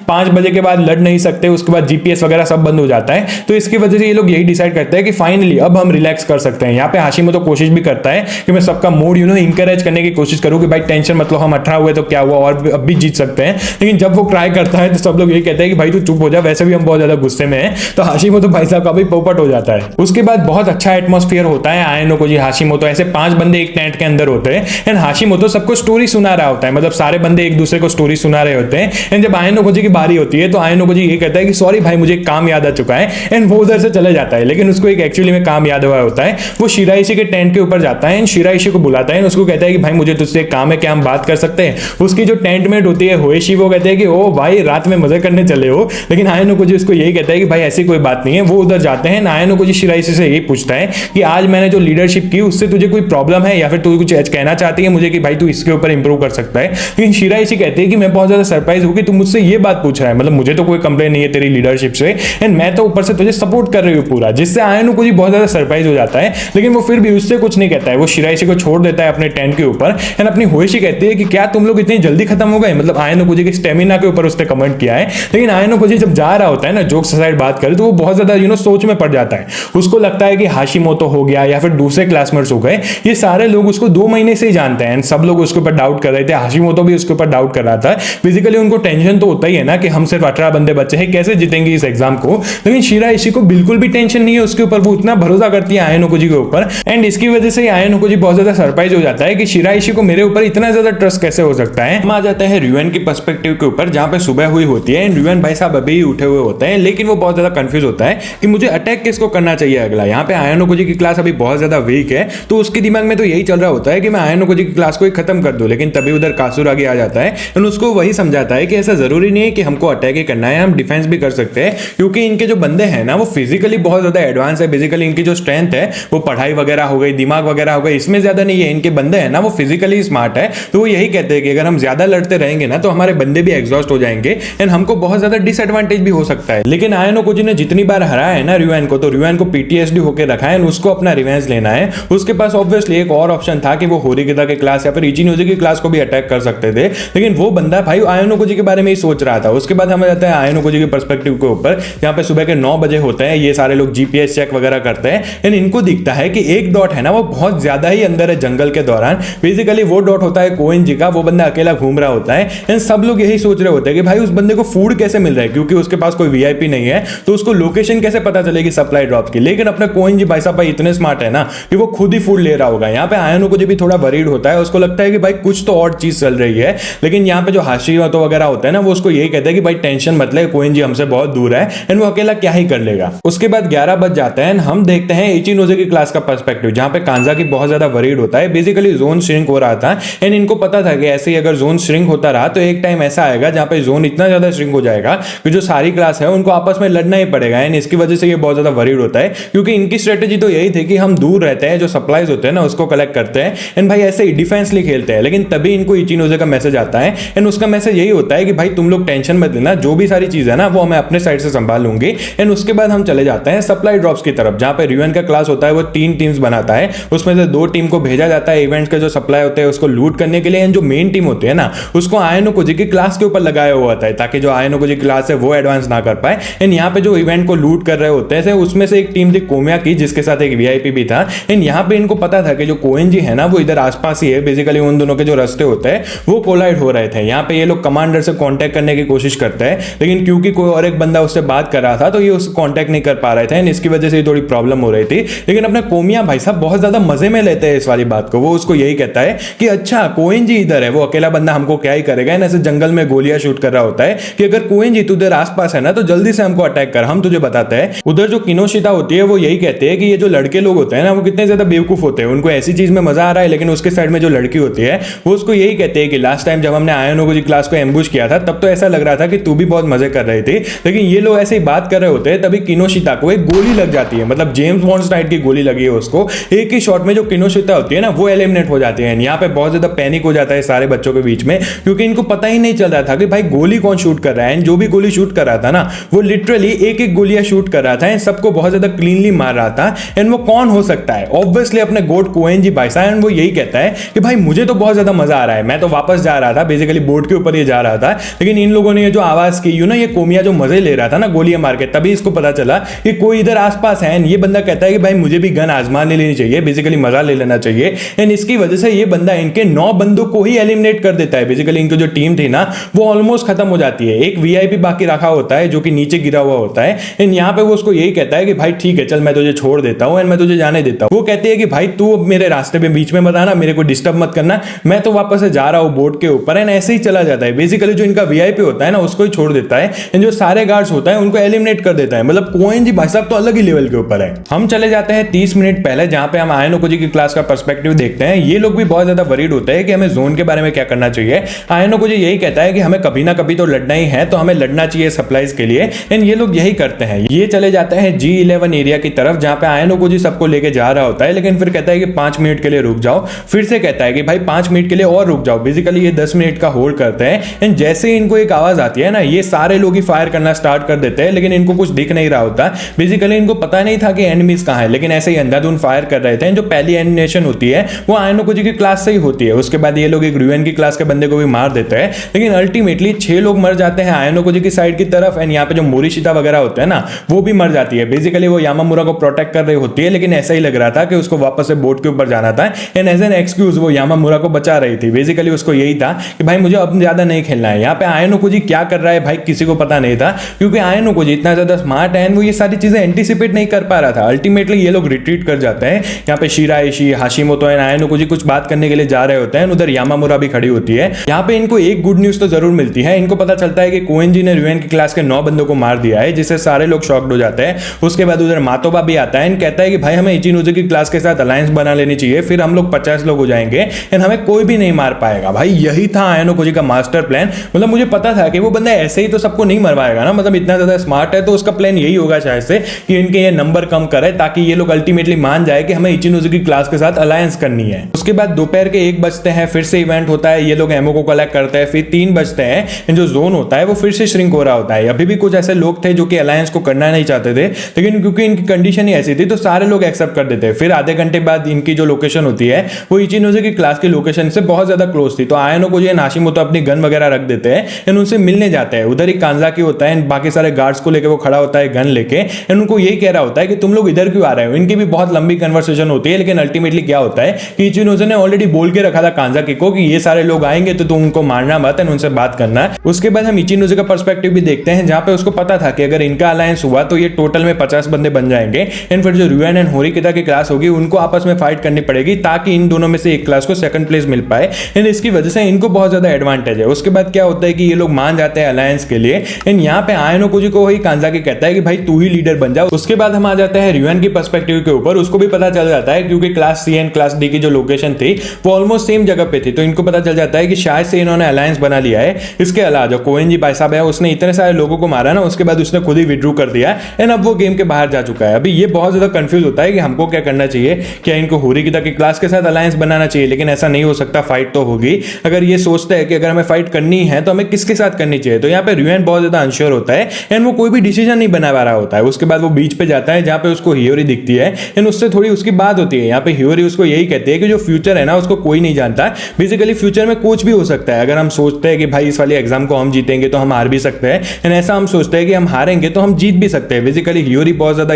5 बजे के बाद लड़ नहीं सकते, उसके बाद जीपीएस वगैरह सब बंद हो जाता है। तो इसकी वजह से ये लोग यही डिसाइड करते हैं कि फाइनली अब हम रिलैक्स कर सकते हैं। यहाँ पे हाशिमोतो कोशिश भी करता है कि मैं सबका मूड इंकरेज करने की कोशिश करूं कि भाई टेंशन मत लो, हम 18 हुए तो क्या हुआ, और अब भी जीत सकते हैं। लेकिन जब वो ट्राई करता है तो सब लोग यही कहते हैं कि भाई तू चुप हो जा, वैसे भी हम बहुत ज्यादा गुस्से में हैं। तो हाशिमोतो भाई साहब का भी पोपट हो जाता है। उसके बाद बहुत अच्छा एटमॉस्फेयर होता है। आयनो कोजी, हाशिमोतो, ऐसे 5 बंदे एक टेंट के अंदर होते हैं एंड हाशिमोतो सबको स्टोरी सुना रहा होता है। मतलब सारे बंदे एक दूसरे को स्टोरी सुना रहे होते हैं एंड जब आयनो कोजी की बारी होती है तो आयनो कोजी ये कहता है कि सॉरी भाई मुझे एक काम याद आ चुका है, एंड वो उधर से चले जाता है। लेकिन उसको एक एक्चुअली में काम याद हुआ होता है। वो शिराइशी के टेंट के ऊपर जाता है एंड शिराइशी को बुलाता है, उसको कहता है कि भाई मुझे तुझसे एक काम है, क्या हम बात कर सकते हैं। उसकी जो टेंट मेट होती है होएशी, वो कहती कहते हैं कि ओ भाई रात में मजे करने चले हो, लेकिन आयनो को जी उसको यही कहता है कि भाई ऐसी कोई बात नहीं है। वो उधर जाते हैं, आयनो को जी शिराइशी से यही पूछता है कि आज मैंने जो लीडरशिप की उससे तुझे कोई प्रॉब्लम है या फिर तू कुछ कहना चाहती है मुझे कि भाई तू इसके ऊपर इंप्रूव कर सकता है। लेकिन शिराइशी कहती है कि मैं बहुत ज्यादा सरप्राइज हूं कि तू मुझसे ये बात पूछ रहा है, मतलब मुझे तो कोई कंप्लेन नहीं है तेरी लीडरशिप से एंड मैं तो ऊपर से तुझे सपोर्ट कर रही हूँ पूरा, जिससे आयनो को जी बहुत ज्यादा सरप्राइज हो जाता है। लेकिन वो फिर भी उससे कुछ नहीं कहता है, वो शिराइशी को छोड़ देता है अपने टेंट के ऊपर एंड अपनी होइशी कहती है कि क्या तुम लोग इतनी जल्दी खत्म हो गए, मतलब आयनो को जी के स्टेमिना के ऊपर उसने कमेंट किया है। लेकिन आयनो को जी जब जा रहा होता है ना जोक्स साइड बात करे, तो वो बहुत ज्यादा सोच में पड़ जाता है। उसको लगता है कि हाशिमोतो हो गया या फिर दूसरे क्लासमेट्स हो गए, ये सारे लोग उसको 2 महीने से ही जानते हैं, सब लोग उसके ऊपर डाउट कर रहे थे। हाशिमोतो भी उसके ऊपर डाउट कर रहा था। बेसिकली उनको टेंशन तो होता ही है ना कि हम सिर्फ 18 बंदे बच्चे हैं, कैसे जीतेंगे इस एग्जाम को। लेकिन शिराइशी को बिल्कुल भी टेंशन नहीं है उसके ऊपर, वो इतना भरोसा करती है आयनो को जी के ऊपर एंड इसकी वजह से आयनो को जी बहुत ज्यादा सरप्राइज हो जाता है कि शिराइशी को मेरे ऊपर इतना ज्यादा ट्रस्ट कैसे हो सकता है। हम आ जाते हैं रिवेन की पर्सपेक्टिव के ऊपर, जहां पे सुबह हुई होती है एंड रिवेन भाई साहब अभी ही उठे हुए होते हैं, लेकिन वो बहुत ज्यादा कंफ्यूज होता है कि मुझे अटैक किसको करना चाहिए अगला। यहाँ पे आयनो को जी की क्लास अभी बहुत ज्यादा वीक है, तो उसके दिमाग में तो यही चल रहा होता है कि मैं आयनो को जी की क्लास को ही खत्म कर दूं। लेकिन तभी उधर कासुरागी आ जाता है एंड उसको वही समझाता है कि ऐसा जरूरी नहीं है कि हमको अटैक ही करना है, हम डिफेंस भी कर सकते हैं, क्योंकि इनके जो बंदे हैं ना वो फिजिकली बहुत ज्यादा एडवांस है। बेसिकली इनकी जो स्ट्रेंथ है वो पढ़ाई वगैरह हो गई, दिमाग वगैरह हो गई, इसमें ज्यादा नहीं है। इनके बंदे हैं ना वो फिजिकली स्मार्ट है, तो वो यही कहते हैं कि अगर हम ज्यादा लड़ते रहेंगे ना तो हमारे बंदे भी एग्जॉस्ट हो जाएंगे एंड हमको बहुत ज्यादा डिसएडवांटेज भी हो सकता है। लेकिन आयनो को जी ने जितनी बार हराया है ना रिवेन को, तो रिवेन को पीटीएसडी होकर रखा है, उसको अपना रिवेंज लेना है। उसके पास ऑब्वियसली एक और ऑप्शन था कि वो होरिकिता के क्लास या फिर इचिनोजी की क्लास को भी अटैक कर सकते थे, लेकिन वो बंदा भाई आयनो को जी के बारे में ही सोच रहा था। उसके बाद हमें जाता है आयनो को जी के पर्सपेक्टिव के ऊपर, जहां पे सुबह के 9 बजे होते हैं, ये सारे लोग जीपीएस चेक वगैरह करते हैं एंड इनको दिखता है कि एक डॉट है ना वो बहुत ज्यादा ही अंदर है जंगल के दौरान। बेसिकली वो डॉट होता है कोइन जी का, वो बंदा अकेला घूम रहा होता है एंड सब लोग यही सोच रहे होते हैं कि भाई उस बंदे को फूड कैसे मिल रहा है, क्योंकि उसके पास कोई वीआईपी नहीं है, तो उसको लोकेशन कैसे पता चलेगी सप्लाई ड्रॉप की। लेकिन अपना कोइन जी भाई साहब भाई इतने स्मार्ट है ना कि वो खुद ही फूड ले रहा होगा। यहाँ पे आयनो को जी भी थोड़ा वरीड होता है, उसको लगता है कि भाई कुछ तो और चीज चल रही है। लेकिन यहाँ पे जो हाशिमोतो वगैरह होता है ना वो उसको यही कहता है कि भाई टेंशन मत ले, कोइन जी हमसे बहुत दूर है एंड वो अकेला क्या ही कर लेगा। उसके बाद 11 बज जाते हैं, हम देखते हैं इचिनोजी की क्लास का पर्सपेक्टिव, जहां पे कांजा की बहुत ज्यादा वरीड होता है। बेसिकली जोन श्रिंक हो रहा था एंड इनको पता था कि ऐसे ही अगर जोन श्रिंक होता रहा तो एक टाइम ऐसा आएगा जहां पे जोन इतना ज्यादा श्रिंक हो जाएगा कि जो सारी क्लास है उनको आपस में लड़ना ही पड़ेगा एंड इसकी वजह से ये बहुत ज्यादा वरीड होता है, क्योंकि इनकी स्ट्रेटेजी तो यही थी कि हम दूर रहते हैं, जो सप्लाईज होते हैं ना उसको कलेक्ट करते हैं एंड भाई ऐसे ही डिफेंसली खेलते हैं। लेकिन तभी इनको इचिनोजी का मैसेज आता है एंड उसका मैसेज यही होता है कि भाई तुम लोग टेंशन मत लेना, जो भी सारी चीज है ना वो मैं अपने साइड से संभाल लूंगी। एंड उसके बाद हम चले जाते हैं सप्लाई ड्रॉप्स की तरफ, जहां पे रिवेन का क्लास होता है वो 3 टीम्स बनाता है, उसमें से 2 टीम को भेजा जाता है इवेंट्स के जो सप्लाई होते हैं उसको लूट करने के लिए एंड जो मेन टीम होती है ना उसको आयनो को जी की क्लास के ऊपर लगाया हुआ होता है, ताकि जो आयनो को जी क्लास है वो एडवांस ना कर पाए। एंड यहाँ पे जो इवेंट को लूट कर रहे होते हैं उसमें से एक टीम थी कोमिया की, जिसके साथ एक वीआईपी भी था एंड यहाँ पे इनको पता था कि जो कोइन जी है ना वो इधर आसपास ही है। बेसिकली उन दोनों के जो रास्ते होते हैं वो कोलाइड हो रहे थे। यहाँ पे ये लोग कमांडर से कांटेक्ट करने की कोशिश करते हैं, लेकिन क्योंकि कोई और एक बंदा उससे बात कर रहा था तो ये उससे कांटेक्ट नहीं कर पा रहे थे एंड इसकी वजह से थोड़ी प्रॉब्लम हो रही थी। लेकिन अपना कोमिया भाई साहब बहुत ज्यादा मजे में लेते हैं इस वाली बात को। वो उसको यही कहता है कि अच्छा कोइन जी इधर है, वो अकेला बंदा हमको क्या ही करेगा। ऐसे जंगल में गोलियां शूट कर रहा होता है कि अगर कोइन जी तुझे आसपास है ना तो जल्दी से हमको अटैक कर, हम तुझे बताते हैं। उधर जो किनोशिता होती है वो यही कहते हैं कि ये जो लड़के लोग होते हैं ना वो कितने ज्यादा बेवकूफ होते हैं, उनको ऐसी चीज में मजा आ रहा है। लेकिन उसके साइड में जो लड़की होती है वो उसको यही कहते हैं कि लास्ट टाइम जब हमने आयनो को जी क्लास को एम्बुश किया था तब तो ऐसा लग रहा था कि तू भी बहुत मजे कर रही थी, लेकिन ये लोग ऐसे ही बात कर रहे होते हैं तभी किनोशिता को एक गोली लग जाती है, मतलब जेम्स बॉन्ड टाइप की गोली लगी है उसको। एक ही शॉट में जो किनोशिता होती है ना वो एलिमिनेट हो जाती है। यहाँ पे बहुत ज्यादा पैनिक हो जाता है सारे बच्चों के बीच में, क्योंकि इनको पता ही नहीं चल रहा था कि भाई गोली कौन शूट कर रहा है। जो भी गोली शूट कर रहा था ना वो लिटरली एक एक गोलियां शूट कर रहा था, सबको बहुत ज्यादा क्लीनली मार रहा था। एंड वो कौन हो सकता है? ऑब्वियसली अपने गोड कोएन जी भाई साहब। वो यही कहता है कि भाई मुझे तो बहुत ज्यादा मजा आ रहा है, मैं तो वापस जा रहा था, बेसिकली बोर्ड के ऊपर ये जा रहा था, लेकिन इन लोगों ने ये जो आवाज की यू ना, ये कोमिया जो मजे ले रहा था ना गोलियां मार के, तभी इसको पता चला कि कोई इधर आसपास है। ये बंदा कहता है कि भाई मुझे भी गन आजमा ले लेनी चाहिए, बेसिकली मजा ले लेना चाहिए। एंड इसकी वजह से ये बंदा इनके 9 बंदों को ही एलिमिनेट कर देता है। बेसिकली इनकी जो टीम थी ना वो ऑलमोस्ट खत्म हो जाती है। एक वीआईपी बाकी रखा होता है जो कि नीचे गिरा हुआ होता है। एंड यहाँ पे वो उसको यही कहता है कि भाई ठीक है चल मैं तुझे छोड़ देता हूँ एंड मैं तुझे जाने देता हूँ। वो कहती है कि भाई तू अब मेरे रास्ते में बीच में मत आना, मेरे को डिस्टर्ब मत करना, मैं तो वापस से जा रहा हूँ बोट के ऊपर। एंड ऐसे ही चला जाता है। बेसिकली जो इनका वीआईपी होता है ना उसको ही छोड़ देता है एंड जो सारे गार्ड्स होता है उनको एलिमिनेट कर देता है। मतलब कोएन जी भाई साहब तो अलग ही लेवल के ऊपर है। हम चले जाते हैं 30 मिनट पहले, जहां पे हम आयनो जी की क्लास का पर्सपेक्टिव देखते हैं। ये लोग भी बहुत ज्यादा वरीड होते हैं कि हमें जोन के बारे में क्या करना चाहिए। आयनो जी यही कहता है कि हमें कभी ना कभी तो लड़ना ही है, तो हमें लड़ना चाहिए सप्लाईज के लिए। एंड ये लोग यही करते हैं, ये चले जाते हैं G11 एरिया की तरफ जहां पे आयनोकुजी सबको लेके जा रहा होता है, लेकिन फिर कहता है कि 5 मिनट के लिए रुक जाओ। फिर से कहता है कि भाई 5 मिनट के लिए और रुक जाओ। बेसिकली ये 10 मिनट का होल्ड करते हैं। एंड जैसे ही इनको एक आवाज आती है ना, ये सारे लोग ही फायर करना स्टार्ट कर देते हैं, लेकिन इनको कुछ दिख नहीं रहा होता। बेसिकली इनको पता नहीं था कि एनिमीज कहां है, लेकिन ऐसे ही अंधाधुंध फायर कर रहे थे। जो पहली एनिमेशन होती है वो आयनोकुजी की क्लास से ही होती है। उसके बाद ये लोग एक रुएन की क्लास के बंदे को भी मार देते हैं, लेकिन अल्टीमेटली 6 लोग मर जाते हैं आयनोकुजी की साइड की तरफ। एंड यहाँ पे जो मोरिशिता वगैरह होते हैं ना, वो भी मर जाती है। बेसिकली वो यामामुरा को प्रोटेक्ट कर रही होती है, लेकिन ऐसा ही लग रहा था कि उसको वापस से बोट के ऊपर जाना था। एंड एज एन एक्सक्यूज वो यामामुरा को बचा रही थी। बेसिकली उसको यही था कि भाई मुझे अब ज्यादा नहीं खेलना है। यहाँ पे आयनोकुजी क्या कर रहा है भाई किसी को पता नहीं था, क्योंकि आयनोकुजी इतना ज्यादा स्मार्ट है, वो ये सारी चीजें एंटिसिपेट नहीं कर पा रहा था। अल्टीमेटली ये लोग रिट्रीट कर जाते हैं। यहाँ पे शिराइशी, हाशिमोतो एंड आयनोकुजी कुछ बात करने के लिए जा रहे होते हैं। उधर यामामुरा भी खड़ी होती है। यहाँ पे इनको एक गुड न्यूज तो जरूर मिलती है। इनको पता चलता है कि कोएंजी ने रुएन की क्लास के 9 बंदों को मार दिया है, जिससे सारे लोग शॉक्ड हो जाते हैं। उसके बाद उधर मातोबा भी आता है एंड कहता है कि भाई हमें इचिनोजे की क्लास के साथ अलायंस बना लेनी चाहिए, फिर हम लोग 50 लोग हो जाएंगे एंड हमें कोई भी नहीं मार पाएगा। भाई यही था आयनोकुजी का मास्टर प्लान। मतलब मुझे पता था कि वो बंदा ऐसे ही तो सबको नहीं मरवाएगा ना, मतलब इतना ज्यादा स्मार्ट है, तो उसका प्लान यही होगा शायद से कि इनके ये नंबर कम करे, ताकि ये लोग अल्टीमेटली मान जाए कि हमें इचिनोजे की क्लास के साथ अलायंस करनी है। उसके बाद दोपहर के 1 बजते हैं, फिर से इवेंट होता है, ये लोग एमओ को कलेक्ट करते हैं। फिर 3 बजते हैं, जो जोन होता है वो फिर से श्रिंक हो रहा होता है। अभी भी कुछ ऐसे लोग थे जो कि अलायंस को करना नहीं चाहते थे, लेकिन क्योंकि इनकी कंडीशन ही ऐसी थी तो सारे लोग एक्सेप्ट कर देते हैं। फिर आधे घंटे बाद इनकी जो लोकेशन होती है वो इचिनोजे की क्लास की लोकेशन से बहुत ज्यादा क्लोज थी, तो आयनोकुजी एंड हाशिमोतो अपनी गन वगैरह रख देते हैं एंड उनसे मिलने जाते हैं। उधर ही कांजाकी होता है एंड बाकी सारे गार्ड्स को लेकर वो खड़ा होता है गन लेके एंड उनको यही कह रहा होता है कि तुम लोग इधर क्यों आ रहे हो। इनकी भी बहुत लंबी कन्वर्सेशन होती है, लेकिन अल्टीमेटली क्या होता है कि इचिनोजे ने ऑलरेडी बोल के रखा था कांजाकी को कि ये सारे लोग आएंगे तो तुम उनको मारना मत एंड उनसे बात करना। उसके बाद हम इचिनोजे का पर्सपेक्टिव भी देखते हैं, जहां पे उसको पता था कि अगर इनका अलायंस हुआ तो ये टोटल में 50 बंदे बन जाएंगे एंड फिर जो रुएन एंड होरिकिता की क्लास होगी उनको आपस में फाइट करनी पड़ेगी, ताकि इन दोनों में से एक क्लास को सेकंड प्लेस मिल पाए एंड इसकी वजह से इनको बहुत ज्यादा एडवांटेज है। उसके बाद क्या होता है कि ये लोग मान जाते हैं अलायंस के लिए एंड यहाँ पे आयनोकुजी को ही कांजाकी कहता है कि भाई तू ही लीडर बन जा। उसके बाद हम आ जाते हैं रुएन की पर्सपेक्टिव के ऊपर। उसको भी पता चल जाता है क्योंकि class C and class D की जो लोकेशन थी वो ऑलमोस्ट सेम जगह पे थी, तो इनको पता चल जाता है कि शायद से इन्होंने अलायंस बना लिया है। इसके अलावा जो कोएंजी भाई साहब है उसने इतने सारे लोगों को मारा ना, उसके बाद उसने खुद ही विड्रू कर दिया एंड अब वो गेम के बाहर जा चुका है। अभी ये बहुत ज्यादा कंफ्यूज होता है कि हमको क्या करना चाहिए, क्या इनको होरिकिता की क्लास के साथ अलायंस बनाना चाहिए, लेकिन ऐसा नहीं हो सकता, फाइट तो होगी। अगर ये सोचते हैं कि अगर हमें फाइट करनी है तो हमें किसके साथ करनी चाहिए, तो यहाँ पे रुएन बहुत ज्यादा अनश्योर होता है एंड वो कोई भी डिसीजन नहीं बना पा रहा होता है। उसके बाद वो बीच पे जाता है जहां पे उसको हियोरी दिखती है एंड उससे थोड़ी उसकी बात होती है। यहाँ पे हियोरी उसको यही कहती है कि जो फ्यूचर है ना उसको कोई नहीं जानता, बेसिकली फ्यूचर में कुछ भी हो सकता है। अगर हम सोचते हैं कि भाई इस वाले एग्जाम को हम जीतेंगे तो हम हार भी सकते हैं एंड ऐसा हम सोचते हैं कि हम हारेंगे तो हम जीत भी सकते हैं। बेसिकली हियोरी बहुत ज्यादा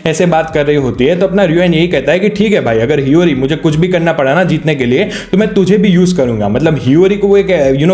ऐसे बात कर रही होती है, तो अपना रुएन यही कहता है कि ठीक है भाई, अगर हियोरी मुझे कुछ भी करना पड़ा ना जीतने के लिए तो मैं तुझे भी यूज करूंगा। मतलब हियोरी को वो एक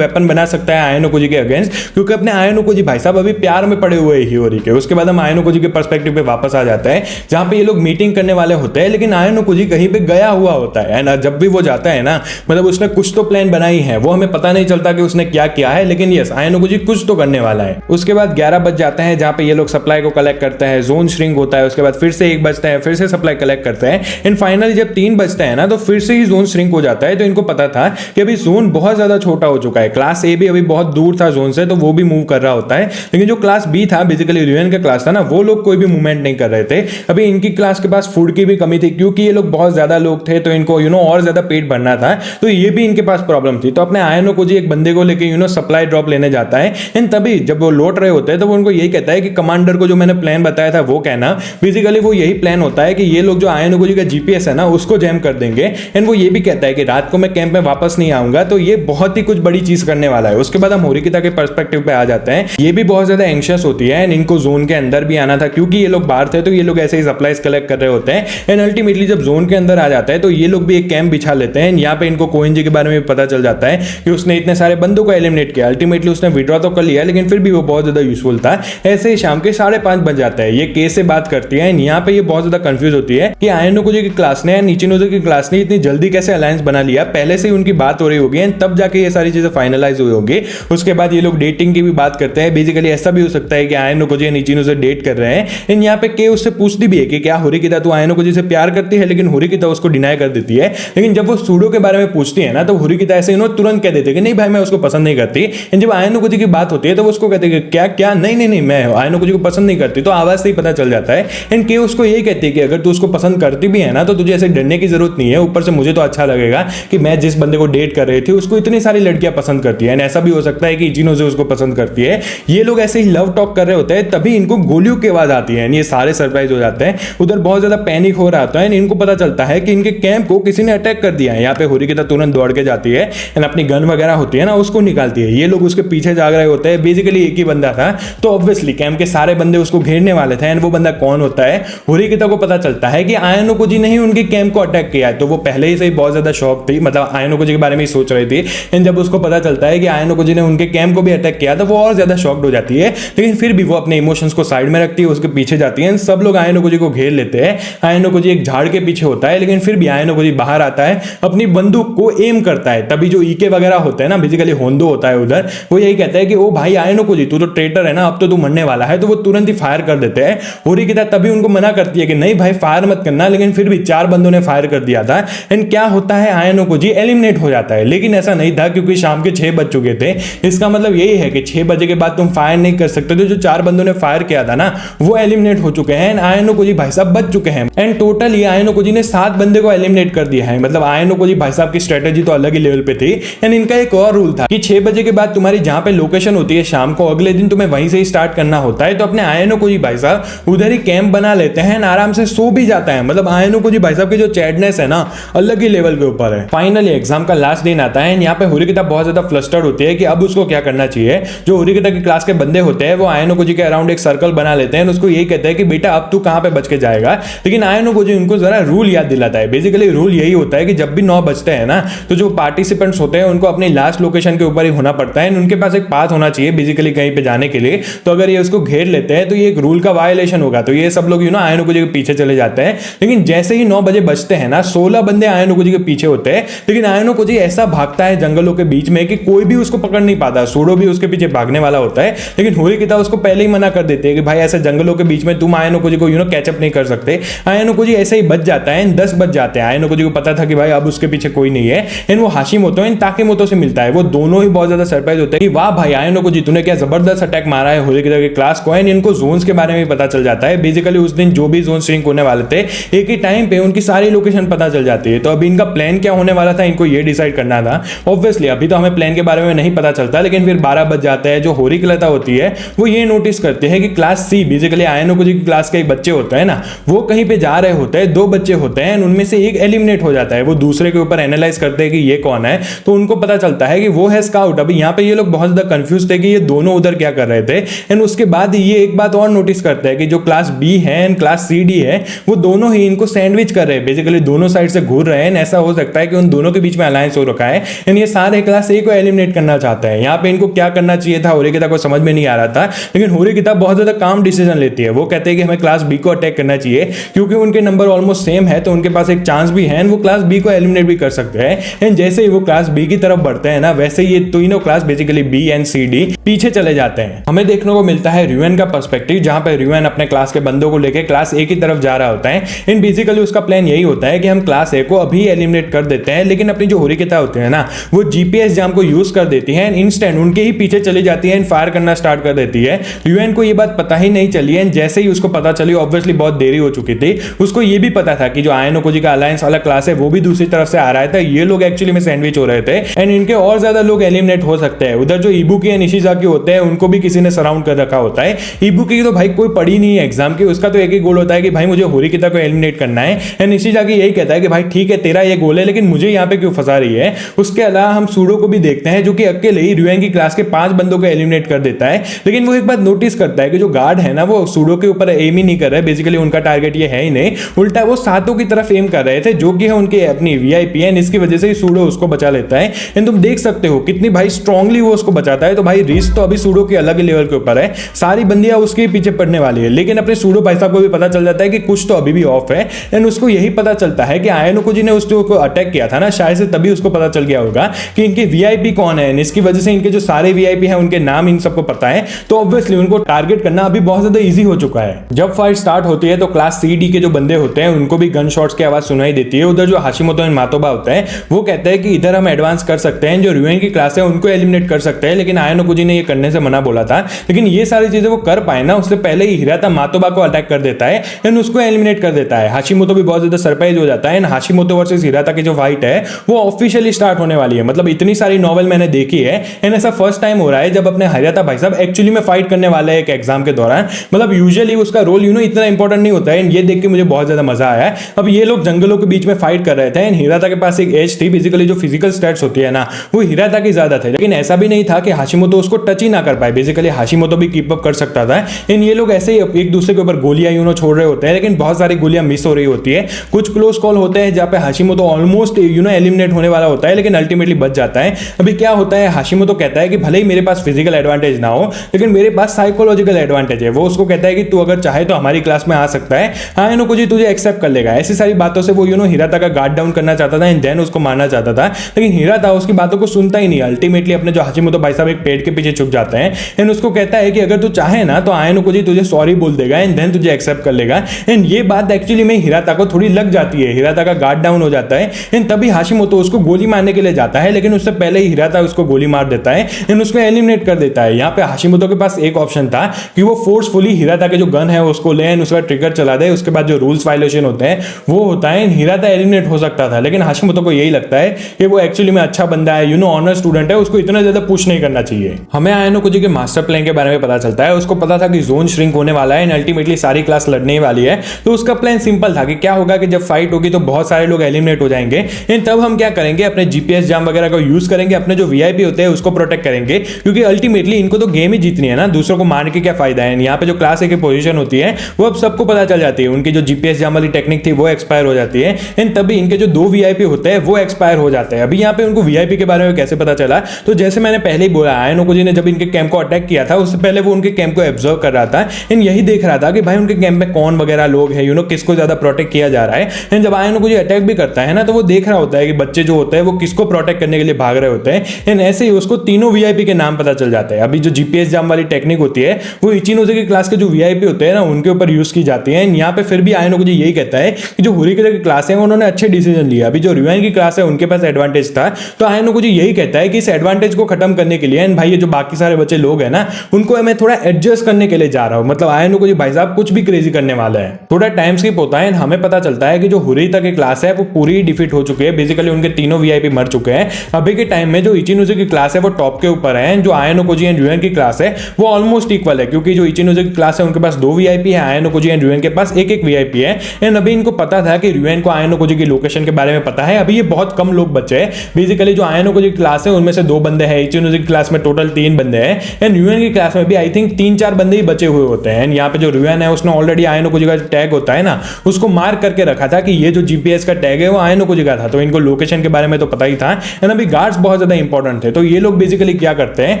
वेपन बना सकता है आयनोकुजी के अगेंस्ट, क्योंकि अपने आयनोकुजी भाई साहब अभी प्यार में पड़े हुए हैं हियोरी के। उसके बाद हम आयनोकुजी के पर्सपेक्टिव पे वापस आ जाता है जहां पे ये लोग मीटिंग करने वाले होते हैं, लेकिन आयनोकुजी कहीं पे गया हुआ होता है एंड जब भी वो जाता है ना, मतलब उसने कुछ तो प्लान बनाई है, वो हमें पता नहीं चलता कि उसने क्या किया है, लेकिन यस आयनोकुजी कुछ तो करने वाला है। उसके बाद 11 बज जाते हैं जहां पे ये लोग सप्लाई को कलेक्ट करते हैं, जोन श्रिंक होता है। उसके बाद फिर से 1 बजता है, फिर से सप्लाई कलेक्ट करते हैं एंड फाइनली जब 3 बजते हैं ना तो फिर से ही जोन श्रिंक हो जाता है। तो इनको पता था कि अभी जोन बहुत ज्यादा छोटा हो चुका है। क्लास ए भी अभी बहुत दूर था जोन से, तो वो भी मूव कर रहा होता है, लेकिन जो क्लास बी था बेसिकली रुएन का क्लास था ना, वो लोग कोई भी मूवमेंट नहीं कर रहे थे। अभी इनकी क्लास के पास फूड की भी कमी थी, क्योंकि ये लोग बहुत ज्यादा लोग थे तो इनको और ज्यादा पेट भरना था, तो ये भी इनके पास प्रॉब्लम थी। तो अपने आयनोकुजी एक बंदे को लेके सप्लाई ड्रॉप लेने जाता है एंड तभी जब वो लौट रहे होते हैं तो वो उनको यही कहता है कि कमांडर को जो मैंने प्लान बताया था वो कहना। बेसिकली वो यही प्लान होता है कि ये लोग जो आयनोकुजी का जीपीएस है ना उसको जैम कर देंगे एंड वो ये भी कहता है कि रात को मैं कैंप में वापस नहीं आऊंगा, तो ये बहुत ही कुछ बड़ी चीज करने वाला है। उसके बाद हम होरिकिता के पर्सपेक्टिव पे आ जाते हैं। ये भी बहुत ज्यादा एंशियस होती है एंड इनको जोन के अंदर भी आना था, क्योंकि ये लोग बाहर थे तो ये लोग ऐसे ही सप्लाईज कलेक्ट कर रहे होते हैं एंड अल्टीमेटली जब जोन के अंदर आ जाता है तो ये लोग भी एक कैंप बिछा लेते हैं। यहाँ पे इनको कोएंजी के बारे में पता चल जाता है कि उसने इतने सारे बंदों को एलिमिनेट किया। अल्टीमेटली उसने विड्रॉ तो कर लिया, लेकिन फिर भी वो बहुत ज्यादा यूजफुल था। ऐसे ही शाम के 5:30 बज जाता है, ये के से बात करती है एंड यहाँ पे ये बहुत ज्यादा कंफ्यूज होती है कि आयनोकुजी की क्लास ने एंड इचिनोजे की क्लास ने इतनी जल्दी कैसे अलायंस बना लिया। पहले से ही उनकी बात हो रही होगी एंड तब जाके ये सारी चीजें फाइनलाइज हुई होगी। उसके बाद ये लोग डेटिंग की भी बात करते हैं। बेसिकली ऐसा भी हो सकता है कि आयनोकुजी एंड इचिनोजे डेट कर रहे हैं एंड यहाँ पे के उससे पूछती भी है कि क्या होरिकिता तू आयनोकुजी से प्यार करती है, लेकिन होरिकिता उसको डिनाई कर देती है। लेकिन जब वो सूडो के बारे में पूछती है ना तो होरिकिता ऐसे तुरंत कह देते कि नहीं भाई मैं उसको पसंद पसंद नहीं करती। जब आयनो कोजी की बात होती है तो वो उसको कहते हैं क्या क्या नहीं नहीं नहीं मैं आयनो कोजी को पसंद नहीं करती, तो आवाज से ही पता चल जाता है। एंड के उसको यही कहती है कि अगर तू उसको पसंद करती भी है ना तो तुझे ऐसे डरने की जरूरत नहीं है, ऊपर से मुझे तो अच्छा लगेगा कि मैं जिस बंदे को डेट कर रही थी उसको इतनी सारी लड़कियां पसंद करती है। ऐसा भी हो सकता है कि इचिनो से उसको पसंद करती है। ये लोग ऐसे ही लव टॉक कर रहे होते हैं, तभी इनको गोलियों की आवाज आती है। ये सारे सरप्राइज हो जाते हैं, उधर बहुत ज्यादा पैनिक हो रहा होता है। इनको पता चलता है कि इनके कैंप को किसी ने अटैक कर दिया है। यहाँ पे होरिकिता तुरंत दौड़ के जाती है एंड अपनी गन वगैरह होती है ना उसको निकालती है। ये लोग उसके पीछे जाग रहे होते हैं। बेसिकली एक ही बंदा था, तो ऑब्वियसली कैंप के सारे बंदे उसको घेरने वाले थे। एंड वो बंदा कौन होता है, होरिकिता को पता चलता है कि आयनो कोजी ने ही उनके कैंप को अटैक किया है। तो वो पहले ही से ही बहुत ज्यादा शॉक थी, मतलब आयनो कोजी के बारे में ही सोच रही थी। एंड जब उसको पता चलता है कि आयनो कोजी ने उनके कैंप को भी अटैक किया तो वो और ज्यादा शॉक्ड हो जाती है। लेकिन फिर भी वो अपने इमोशंस को साइड में रखती है, उसके पीछे जाती है। सब लोग आयनो कोजी को घेर लेते हैं। आयनो कोजी एक झाड़ के पीछे होता है, लेकिन फिर भी आयनो कोजी बाहर आता है, अपनी बंदूक को एम करता है। तभी जो ईके वगैरह होते हैं ना, बेसिकली होंदो होता है उधर, वो यही कहता है कि ओ भाई आयनो कोजी तू तो ट्रेटर है ना, अब तो तू मरने वाला है। तो वो तुरंत ही फायर कर देते हैं। होरिकिता तभी उनको मना करती है कि नहीं भाई फायर मत करना, लेकिन फिर भी 4 बंदों ने फायर कर दिया था। एंड क्या होता है, आयनो कोजी एलिमिनेट हो जाता है। लेकिन ऐसा नहीं था, क्योंकि शाम के 6 बज चुके थे। इसका मतलब यही है कि 6 बजे के बाद तुम फायर नहीं कर सकते। तो जो 4 बंदों ने फायर किया था ना वो एलिमिनेट हो चुके हैं। आयनो कोजी भाई साहब बच चुके हैं। एंड टोटल ये आयनो कोजी ने 7 बंदे को एलिमिनेट कर दिया है। मतलब आयनो कोजी भाई साहब की स्ट्रेटेजी तो अलग ही लेवल पे थी। एंड इनका एक और रूल था कि 6 बजे के बाद तुम्हारी जहां पे लोकेशन होती है शाम को, अगले दिन तुम्हें वहीं से ही स्टार्ट करना होता है। तो अपने आयनो कोजी भाई साहब उधर ही कैंप बना लेते हैं, आराम से सो भी जाता है। मतलब आयनो कोजी भाई साहब की जो चैडनेस है ना अलग ही लेवल के ऊपर है। फाइनली एग्जाम का लास्ट दिन आता है। यहाँ पे होरिकिता बहुत ज्यादा फ्लस्टर्ड होती है कि अब उसको क्या करना चाहिए। जो होरिकिता की क्लास के बंदे होते हैं वो आयनो कोजी के अराउंड एक सर्कल बना लेते हैं। उसको यही कहते हैं कि बेटा अब तू कहां पे बच के जाएगा। लेकिन आयनो कोजी उनको जरा रूल याद दिलाता है। बेसिकली रूल यही होता है कि जब भी 9 बजते हैं ना तो जो पार्टिसिपेंट्स होते हैं उनको अपनी लास्ट लोकेशन के ऊपर ही होना पड़ता है। उनके पास एक पाथ होना चाहिए बेसिकली कहीं पे जाने के लिए। तो अगर ये उसको घेर लेते हैं तो ये एक रूल का वायलेशन होगा। तो ये सब लोग आयनो कोजी के पीछे चले जाते हैं। लेकिन जैसे ही 9 बजे बजते हैं ना 16 बंदे आयनो कोजी के पीछे होते हैं। लेकिन आयनो कोजी ऐसा भागता है जंगलों के बीच में कि कोई भी उसको पकड़ नहीं पाता। सूडो भी उसके पीछे भागने वाला होता है, लेकिन होरिकिता उसको पहले ही मना कर देते हैं कि भाई ऐसे जंगलों के बीच में तुम आयनो कोजी को कैचअप नहीं कर सकते। आयनो कोजी ऐसे ही बच जाता है। 10 बज जाते हैं। आयनो कोजी को पता था कि भाई अब उसके पीछे कोई नहीं है। एंड वो हाशिमोतो एंड ताकेमोतो से मिलता है। वो दोनों ही बहुत ज्यादा सरप्राइज होते हैं कि वाह भाई आयनो कोजी तूने क्या जबरदस्त अटैक मारा है होरिकिता की क्लास को। एंड इनको जोन्स के बारे में पता चल जाता है। बेसिकली उस दिन जो भी जोन श्रिंक होने वाले थे एक ही टाइम पे उनकी सारी लोकेशन पता चल जाती है। तो अभी इनका प्लान क्या होने वाला था इनको ये डिसाइड करना था। ऑब्वियसली अभी तो हमें प्लान के बारे में नहीं पता चलता, लेकिन फिर 12 बज जाता है। जो होरिकिता होती है वो ये नोटिस करते हैं कि क्लास सी बेसिकली आयनो कोजी की क्लास के एक बच्चे होते हैं ना, वो कहीं पे जा रहे होते हैं। 2 बच्चे होते हैं, उनमें से एक एलिमिनेट हो जाता है। वो दूसरे के ऊपर एनालाइज करते हैं कि ये कौन है, तो उनको पता चलता है कि वो है स्काउट। अभी यहाँ पे ये लोग बहुत ज्यादा कंफ्यूज थे कि ये दोनों उधर क्या कर रहे थे। एंड उसके बाद ये एक बात और नोटिस करते हैं कि जो क्लास बी है एंड क्लास सी डी है वो दोनों ही इनको सैंडविच कर रहे हैं। बेसिकली दोनों साइड से घूर रहे हैं। ऐसा हो सकता है कि उन दोनों के बीच में अलायंस हो रखा है। एंड ये सारे क्लास ए को एलिमिनेट करना चाहते हैं। यहाँ पे इनको क्या करना चाहिए था होरिकिता को समझ में नहीं आ रहा था, लेकिन होरिकिता बहुत ज्यादा काम डिसीजन लेती है। वो कहते हैं कि हमें क्लास बी को अटैक करना चाहिए क्योंकि उनके नंबर ऑलमोस्ट सेम है, तो उनके पास एक चांस भी है। वो क्लास बी को एलिमिनेट भी कर सकते हैं। एंड जैसे ही वो क्लास बी की तरफ बढ़ते हैं ना, वैसे ये तीनों class basically B and C D पीछे चले जाते हैं। हमें देखने को मिलता है रिवेन का पर्सपेक्टिव, जहां पे रिवेन अपने क्लास के बंदों को लेकर क्लास ए की तरफ जा रहा होता है। इन बेसिकली उसका प्लान यही होता है कि हम क्लास ए को अभी एलिमिनेट कर देते हैं, लेकिन अपनी जो होरिकिता होती है ना वो जीपीएस जाम को यूज कर देती है। इंस्टेंट उनके ही पीछे चली जाती है, फायर करना स्टार्ट कर देती है। रिवेन को ये बात पता ही नहीं चली है। जैसे ही उसको पता चली, ऑब्वियसली बहुत देरी हो चुकी थी, उसको ये भी पता था कि जो आयनो कोजी का अलायंस वाला क्लास है वो भी दूसरी तरफ से आ रहा था। ये लोग एक्चुअली में सैंडविच हो रहे थे एंड इनके और ज्यादा लोग एलिमिनेट हो सकते हैं। उधर जो इबुकी एंड निशिजाकी होते हैं उनको भी किसी ने सराउंड कर रखा होता है। इबुकी की तो भाई कोई पढ़ी नहीं है एग्जाम की, उसका तो एक ही गोल होता है कि भाई मुझे होरिकिता को एलिमिनेट करना है। एंड निशिजाकी यही कहता है कि भाई ठीक है तेरा ये गोल है, लेकिन मुझे यहाँ पे क्यों फंसा रही है। उसके अलावा हम सूडो को भी देखते हैं जो कि अकेले ही रिवेन की क्लास के 5 बंदों को एलिमिनेट कर देता है। लेकिन वो एक बात नोटिस करता है कि जो गार्ड है ना वो सूडो के ऊपर एम ही नहीं कर रहे। बेसिकली उनका टारगेट ये है ही नहीं, उल्टा वो सातों की तरफ एम कर रहे थे जो कि है उनके अपनी वीआईपी है। इसकी वजह से ही सूडो उसको बचा लेता है। एंड तुम देख सकते हो कितनी भाई स्ट्रांगली वो उसको बचाता है। तो भाई रिस्क तो अभी सूडो के अलग ही लेवल के ऊपर है, सारी बंदियां उसके पीछे पड़ने वाली है। लेकिन अपने सूडो भाई साहब को भी पता चल जाता है कि कुछ तो अभी भी ऑफ है। एंड उसको यही पता चलता है कि आयनो कोजी ने उसको अटैक किया था ना, शायद से तभी उसको पता चल गया होगा कि इनके वीआईपी कौन है। इसकी वजह से इनके जो सारे वीआईपी हैं उनके नाम इन सबको पता है, तो ऑब्वियसली उनको टारगेट करना अभी बहुत ज्यादा इजी हो चुका है। जब फाइट स्टार्ट होती है तो क्लास सी डी के जो बंदे होते हैं उनको भी गन शॉट्स की आवाज सुनाई देती है। उधर जो हाशिमोतो एंड मातोबा होता है वो कहते हैं कि इधर हम एडवांस कर सकते हैं। जो रिवेन की क्लास क्लास है उनको एलिमिनेट कर सकते हैं, लेकिन आयानोकुजी ने ये करने से मना बोला था। लेकिन ये सारी चीजें वो कर पाए ना, उससे पहले ही हिराता मातोबा को अटैक कर देता है एंड उसको एलिमिनेट कर देता है। हाशिमोतो भी बहुत ज्यादा सरप्राइज हो जाता है एंड हाशिमोतो वर्सेस हिराता की जो फाइट है वो ऑफिशियली स्टार्ट होने वाली है। मतलब इतनी सारी नॉवेल मैंने देखी है एंड ऐसा फर्स्ट टाइम हो रहा है जब अपने हिराता भाई साहब एक्चुअली में फाइट करने वाले हैं एक एग्जाम के दौरान। मतलब यूजुअली उसका रोल इतना इंपॉर्टेंट नहीं होता है एंड ये देख के मुझे बहुत ज्यादा मजा आया। अब ये लोग जंगलों के बीच में फाइट कर रहे थे एंड हिराता के पास एक एज थी, बेसिकली जो फिजिकल स्टैट्स होती है ना वो हिराता की ज्यादा थे, लेकिन ऐसा भी नहीं था कि हाशिमोतो उसको टच ही ना कर पाए। बेसिकली हाशिमोतो भी कीप अप कर सकता था एंड ये लोग ऐसे ही एक दूसरे के ऊपर गोलियां छोड़ रहे होते हैं, लेकिन बहुत सारी गोलियां मिस हो रही होती है। कुछ क्लोज कॉल होते हैं जहां पे हाशिमोतो ऑलमोस्ट एलिमिनेट होने वाला होता है, लेकिन अल्टीमेटली बच जाता है। अभी क्या होता है, हाशिमोतो कहता है कि भले ही मेरे पास फिजिकल एडवांटेज ना हो लेकिन मेरे पास साइकोलॉजिकल एडवांटेज है। वो उसको कहता है कि तू अगर चाहे तो हमारी क्लास में आ सकता है, आयानोकुजी तुझे एक्सेप्ट कर लेगा। ऐसी सारी बातों से वो हिराता का गार्ड डाउन करना चाहता था एंड देन उसको मारना चाहता था, लेकिन हिराता उसकी बातों को सुनता ही नहीं। अल्टीमेटली अपने जो हाशिमोतो भाई साहब एक पेड़ के पीछे छुप जाते हैं एंड उसको कहता है कि अगर तू चाहे ना तो आयानोकुजी तुझे सॉरी बोल देगा एंड देन तुझे एक्सेप्ट कर लेगा। एंड ये बात एक्चुअली में हिराता को थोड़ी लग जाती है, हिराता का गार्ड डाउन हो जाता है एंड तभी हाशिमोतो उसको गोली मारने के लिए जाता है, लेकिन उससे पहले ही हिराता उसको गोली मार देता है एंड उसको एलिमिनेट कर देता है। यहाँ पे हाशिमोतो के पास एक ऑप्शन था कि वो फोर्सफुली हिराता के जो गन है उसको ले एंड उसका ट्रिगर चला दे, उसके बाद जो रूल्स वायलेशन होते हैं वो होता है, हिराता एलिमिनेट हो सकता था। लेकिन हाशिमोतो को यही लगता है कि वो एक्चुअली में अच्छा बंदा है, ऑनर स्टूडेंट है, उसको इतना ज्यादा पुश नहीं करना चाहिए। हमें आयानोकुजी के मास्टर प्लान के बारे में पता चलता है। उसको पता था कि जोन श्रिंक होने वाला है एंड अल्टीमेटली सारी क्लास लड़ने वाली है, तो उसका प्लान सिंपल था कि क्या होगा कि जब फाइट होगी तो बहुत सारे लोग एलिमिनेट हो जाएंगे एंड तब हम क्या करेंगे, अपने जीपीएस जाम वगैरह का यूज करेंगे, अपने जो वीआईपी होते हैं उसको प्रोटेक्ट करेंगे, क्योंकि अल्टीमेटली इनको तो गेम ही जीतनी है ना, दूसरों को मारने के क्या फायदा है। यहाँ पे जो क्लास ए की पोजीशन होती है वो अब सबको पता चल जाती है, उनकी जो जीपीएस जाम वाली टेक्निक थी वो एक्सपायर हो जाती है एंड तभी इनके जो 2 वीआईपी होते हैं वो एक्सपायर हो जाते हैं। अभी यहाँ पे उनको वीआईपी के बारे में कैसे पता चला, तो जैसे मैंने पहले ही बोला, आयानोकुजी ने जब इनके कैंप को अटैक किया था उससे पहले वो उनके कैंप को ऑब्जर्व कर रहा था एंड यही देख रहा था कि भाई उनके कैंप में कौन वगैरह लोग हैं, किसको ज्यादा प्रोटेक्ट किया जा रहा है। एंड जब आयानोकुजी अटैक भी करता है ना तो वो देख रहा होता है कि बच्चे जो होते हैं वो किसको प्रोटेक्ट करने के लिए भाग रहे होते हैं एंड ऐसे ही उसको तीनों वीआईपी के नाम पता चल जाता है। अभी जो जीपीएस जाम वाली टेक्निक होती है वो इचिनोजे की क्लास के जो वीआईपी होते हैं ना उनके ऊपर यूज की जाती है। यहाँ पे फिर भी आयानोकुजी यही कहता है कि जो होरिकिता की क्लास है उन्होंने अच्छे डिसीजन लिया, अभी जो रिवाइन की क्लास है उनके पास एडवांटेज था, तो आयानोकुजी यही कहता है कि इस एडवांटेज को खत्म करने के लिए एंड भाई ये जो बाकी सारे बच्चे लोग हैं ना उनको मैं थोड़ा एडजस्ट करने के लिए जा रहा हूं। मतलब आयानोकुजी भाई साहब कुछ भी क्रेजी करने वाला है। थोड़ा टाइम स्किप होता है, हमें पता चलता है कि जो होरिकिता की क्लास है वो पूरी डिफीट हो चुकी है, बेसिकली उनके तीनों वीआईपी मर चुके हैं। अभी के टाइम में जो इचिनोजे की क्लास है वो टॉप के ऊपर है, जो आयानोकुजी एंड रिवाइन की क्लास है वो ऑलमोस्ट इक्वल है, क्योंकि जो इचिनोजे की क्लास है उनके पास 2 वीआईपी है, आयानोकुजी एंड रिवाइन के पास एक वीआईपी है। एंड अभी इनको पता था कि रिवाइन को आयानोकुजी की लोकेशन के बारे में पता है। अभी ये बहुत कम लोग बचे हैं, बेसिकली जो आयानोकुजी की क्लास है उनमें से 2 बंदे हैं, इचिनोजे की क्लास में टोटल 3 बंदे हैं एंड रिवाइन की क्लास में भी आई थिंक 3-4 बंदे ही बचे हुए होते हैं। एंड यहाँ पे जो रिवाइन है उसने ऑलरेडी आयानोकुजी का टैग होता है ना उसको मार्क करके रखा था कि ये जो जीपीएस का टैग है वो आयानोकुजी का था, तो इनको लोकेशन के बारे में तो पता ही था। एंड अभी गार्ड्स बहुत ज्यादा इंपॉर्टेंट थे, तो ये लोग बेसिकली क्या करते हैं,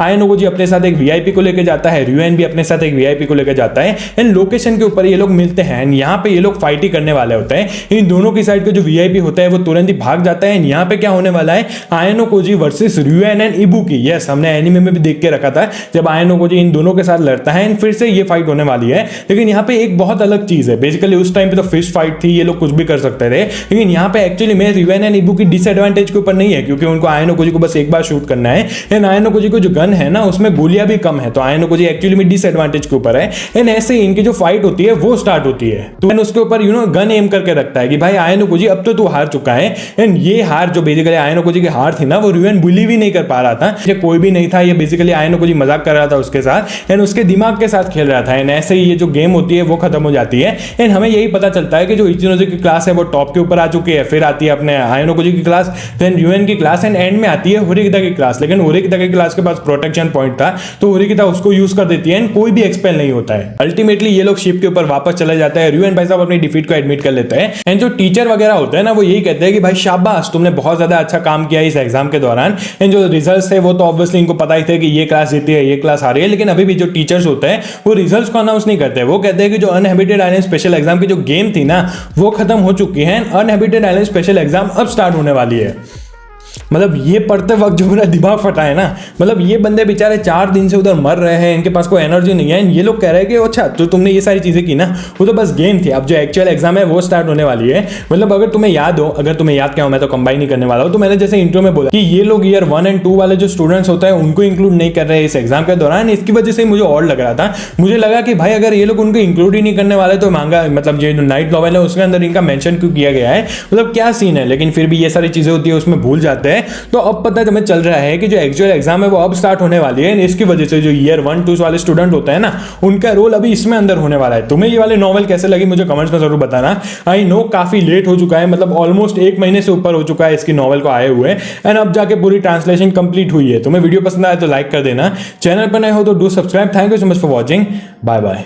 आयानोकुजी अपने साथ एक वीआईपी को लेकर जाता है, रिवाइन भी अपने साथ एक वीआईपी को लेकर जाता है एंड लोकेशन के ऊपर ये लोग मिलते हैं एंड यहाँ पे ये लोग फाइट ही करने वाले होते हैं। इन दोनों की साइड का जो वीआईपी होता है वो तुरंत ही भाग जाता है। यहाँ पे क्या होने वाला है, आयानोकुजी वर्सेस रिवाइन एंड इबुकी। यस, हमने एनिमे में भी देख के रखा था जब आयानोकुजी इन दोनों के साथ लड़ता है एंड फिर से ये फाइट होने वाली है। लेकिन यहाँ पे एक बहुत अलग चीज है, बेसिकली उस टाइम पे तो फिस्ट फाइट थी, ये लोग कुछ भी कर सकते थे, लेकिन यहाँ पे एक्चुअली में रिवाइन एंड इबुकी डिसएडवांटेज के ऊपर नहीं है, क्योंकि उनको आयानोकुजी को बस एक बार शूट करना है एंड आयानोकुजी को जो गन है ना उसमें गोलियां भी कम है, तो आयानोकुजी एक्चुअली में डिसएडवांटेज के ऊपर है। एंड ऐसे ही इनकी जो फाइट होती है वो स्टार्ट होती है, तो उसके ऊपर गन एम करके रखता है कि भाई आयानोकुजी अब तो तू हार चुका है। एंड ये हार जो बेसिकली आयानोकुजी की हार थी ना वो रिवाइन बिलीव ही नहीं कर पा रहा था, ये कोई भी नहीं था, ये बेसिकली आयानोकुजी मजाक कर रहा था उसके साथ एंड उसके दिमाग के साथ खेल रहा था। एंड ऐसे ही ये जो गेम होती है वो खत्म हो जाती है एंड हमें यही पता चलता है कि जो इचिनोजे की क्लास है वो टॉप के ऊपर आ चुकी है, फिर आती है अपने आयानोकुजी की क्लास, देन रिवाइन की क्लास एंड एंड में आती है होरिकिता की क्लास। लेकिन होरिकिता की क्लास के पास प्रोटेक्शन पॉइंट था तो होरिकिता उसको यूज कर देती है एंड कोई भी एक्सपेल नहीं होता है। अल्टीमेटली ये लोग शिप के ऊपर वापस चले जाते हैं, रिवाइन भाई साहब अपनी डिफीट को एडमिट कर लेते हैं एंड जो टीचर वगैरह होते हैं ना वो यही कहते हैं कि भाई शाबाश, तुमने बहुत ज्यादा अच्छा काम किया इस एग्जाम के दौरान। एंड जो रिजल्ट्स थे वो तो ऑब्वियसली इनको पता ही थे कि ये क्लास जीती है, ये क्लास हारी है, लेकिन अभी भी जो टीचर्स होते हैं वो रिजल्ट्स को अनाउंस नहीं करते, वो कहते हैं कि जो अनहैबिटेड आइलैंड स्पेशल एग्जाम की जो गेम थी ना वो खत्म हो चुकी है, अनहैबिटेड आइलैंड स्पेशल एग्जाम अब स्टार्ट होने वाली है। मतलब ये पढ़ते वक्त जो मेरा दिमाग फटा है ना, मतलब ये बंदे बेचारे 4 दिन से उधर मर रहे हैं, इनके पास कोई एनर्जी नहीं है, ये लोग कह रहे हैं कि अच्छा तो तुमने ये सारी चीजें की ना, वो तो बस गेम थी, अब जो एक्चुअल एग्जाम है वो स्टार्ट होने वाली है। मतलब अगर तुम्हें याद हो, अगर तुम्हें याद क्या हो, मैं तो कंबाइन नहीं करने वाला हूं, तो मैंने जैसे इंट्रो में बोला कि ये लोग ईयर 1 एंड 2 वाले जो स्टूडेंट्स होते हैं उनको इंक्लूड नहीं कर रहे हैं इस एग्जाम के दौरान। इसकी वजह से मुझे और लग रहा था, मुझे लगा कि भाई अगर ये लोग उनको इंक्लूड ही नहीं करने वाले तो मांगा, मतलब ये नाइट नॉवेल है उसके अंदर इनका मेंशन क्यों किया गया है, मतलब क्या सीन है। लेकिन फिर भी ये सारी चीजें होती है उसमें भूल जाते हैं। तो अब पता हमें चल रहा है कि जो एक्चुअल एग्जाम है वो अब स्टार्ट होने वाली है, इसकी वजह से जो ईयर 1 2 वाले स्टूडेंट होते हैं ना, उनका रोल अभी इसमें अंदर होने वाला है। तुम्हें ये वाले नॉवल कैसे लगी मुझे कमेंट्स में जरूर बताना। आई नो काफी लेट हो चुका है, मतलब ऑलमोस्ट 1 महीने से ऊपर हो चुका है इसकी नॉवल को आए हुए, एंड अब जाके पूरी ट्रांसलेशन कंप्लीट हुई है। तुम्हें वीडियो पसंद आया तो लाइक कर देना, चैनल पर नए हो तो do subscribe. Thank you so much for watching, bye bye.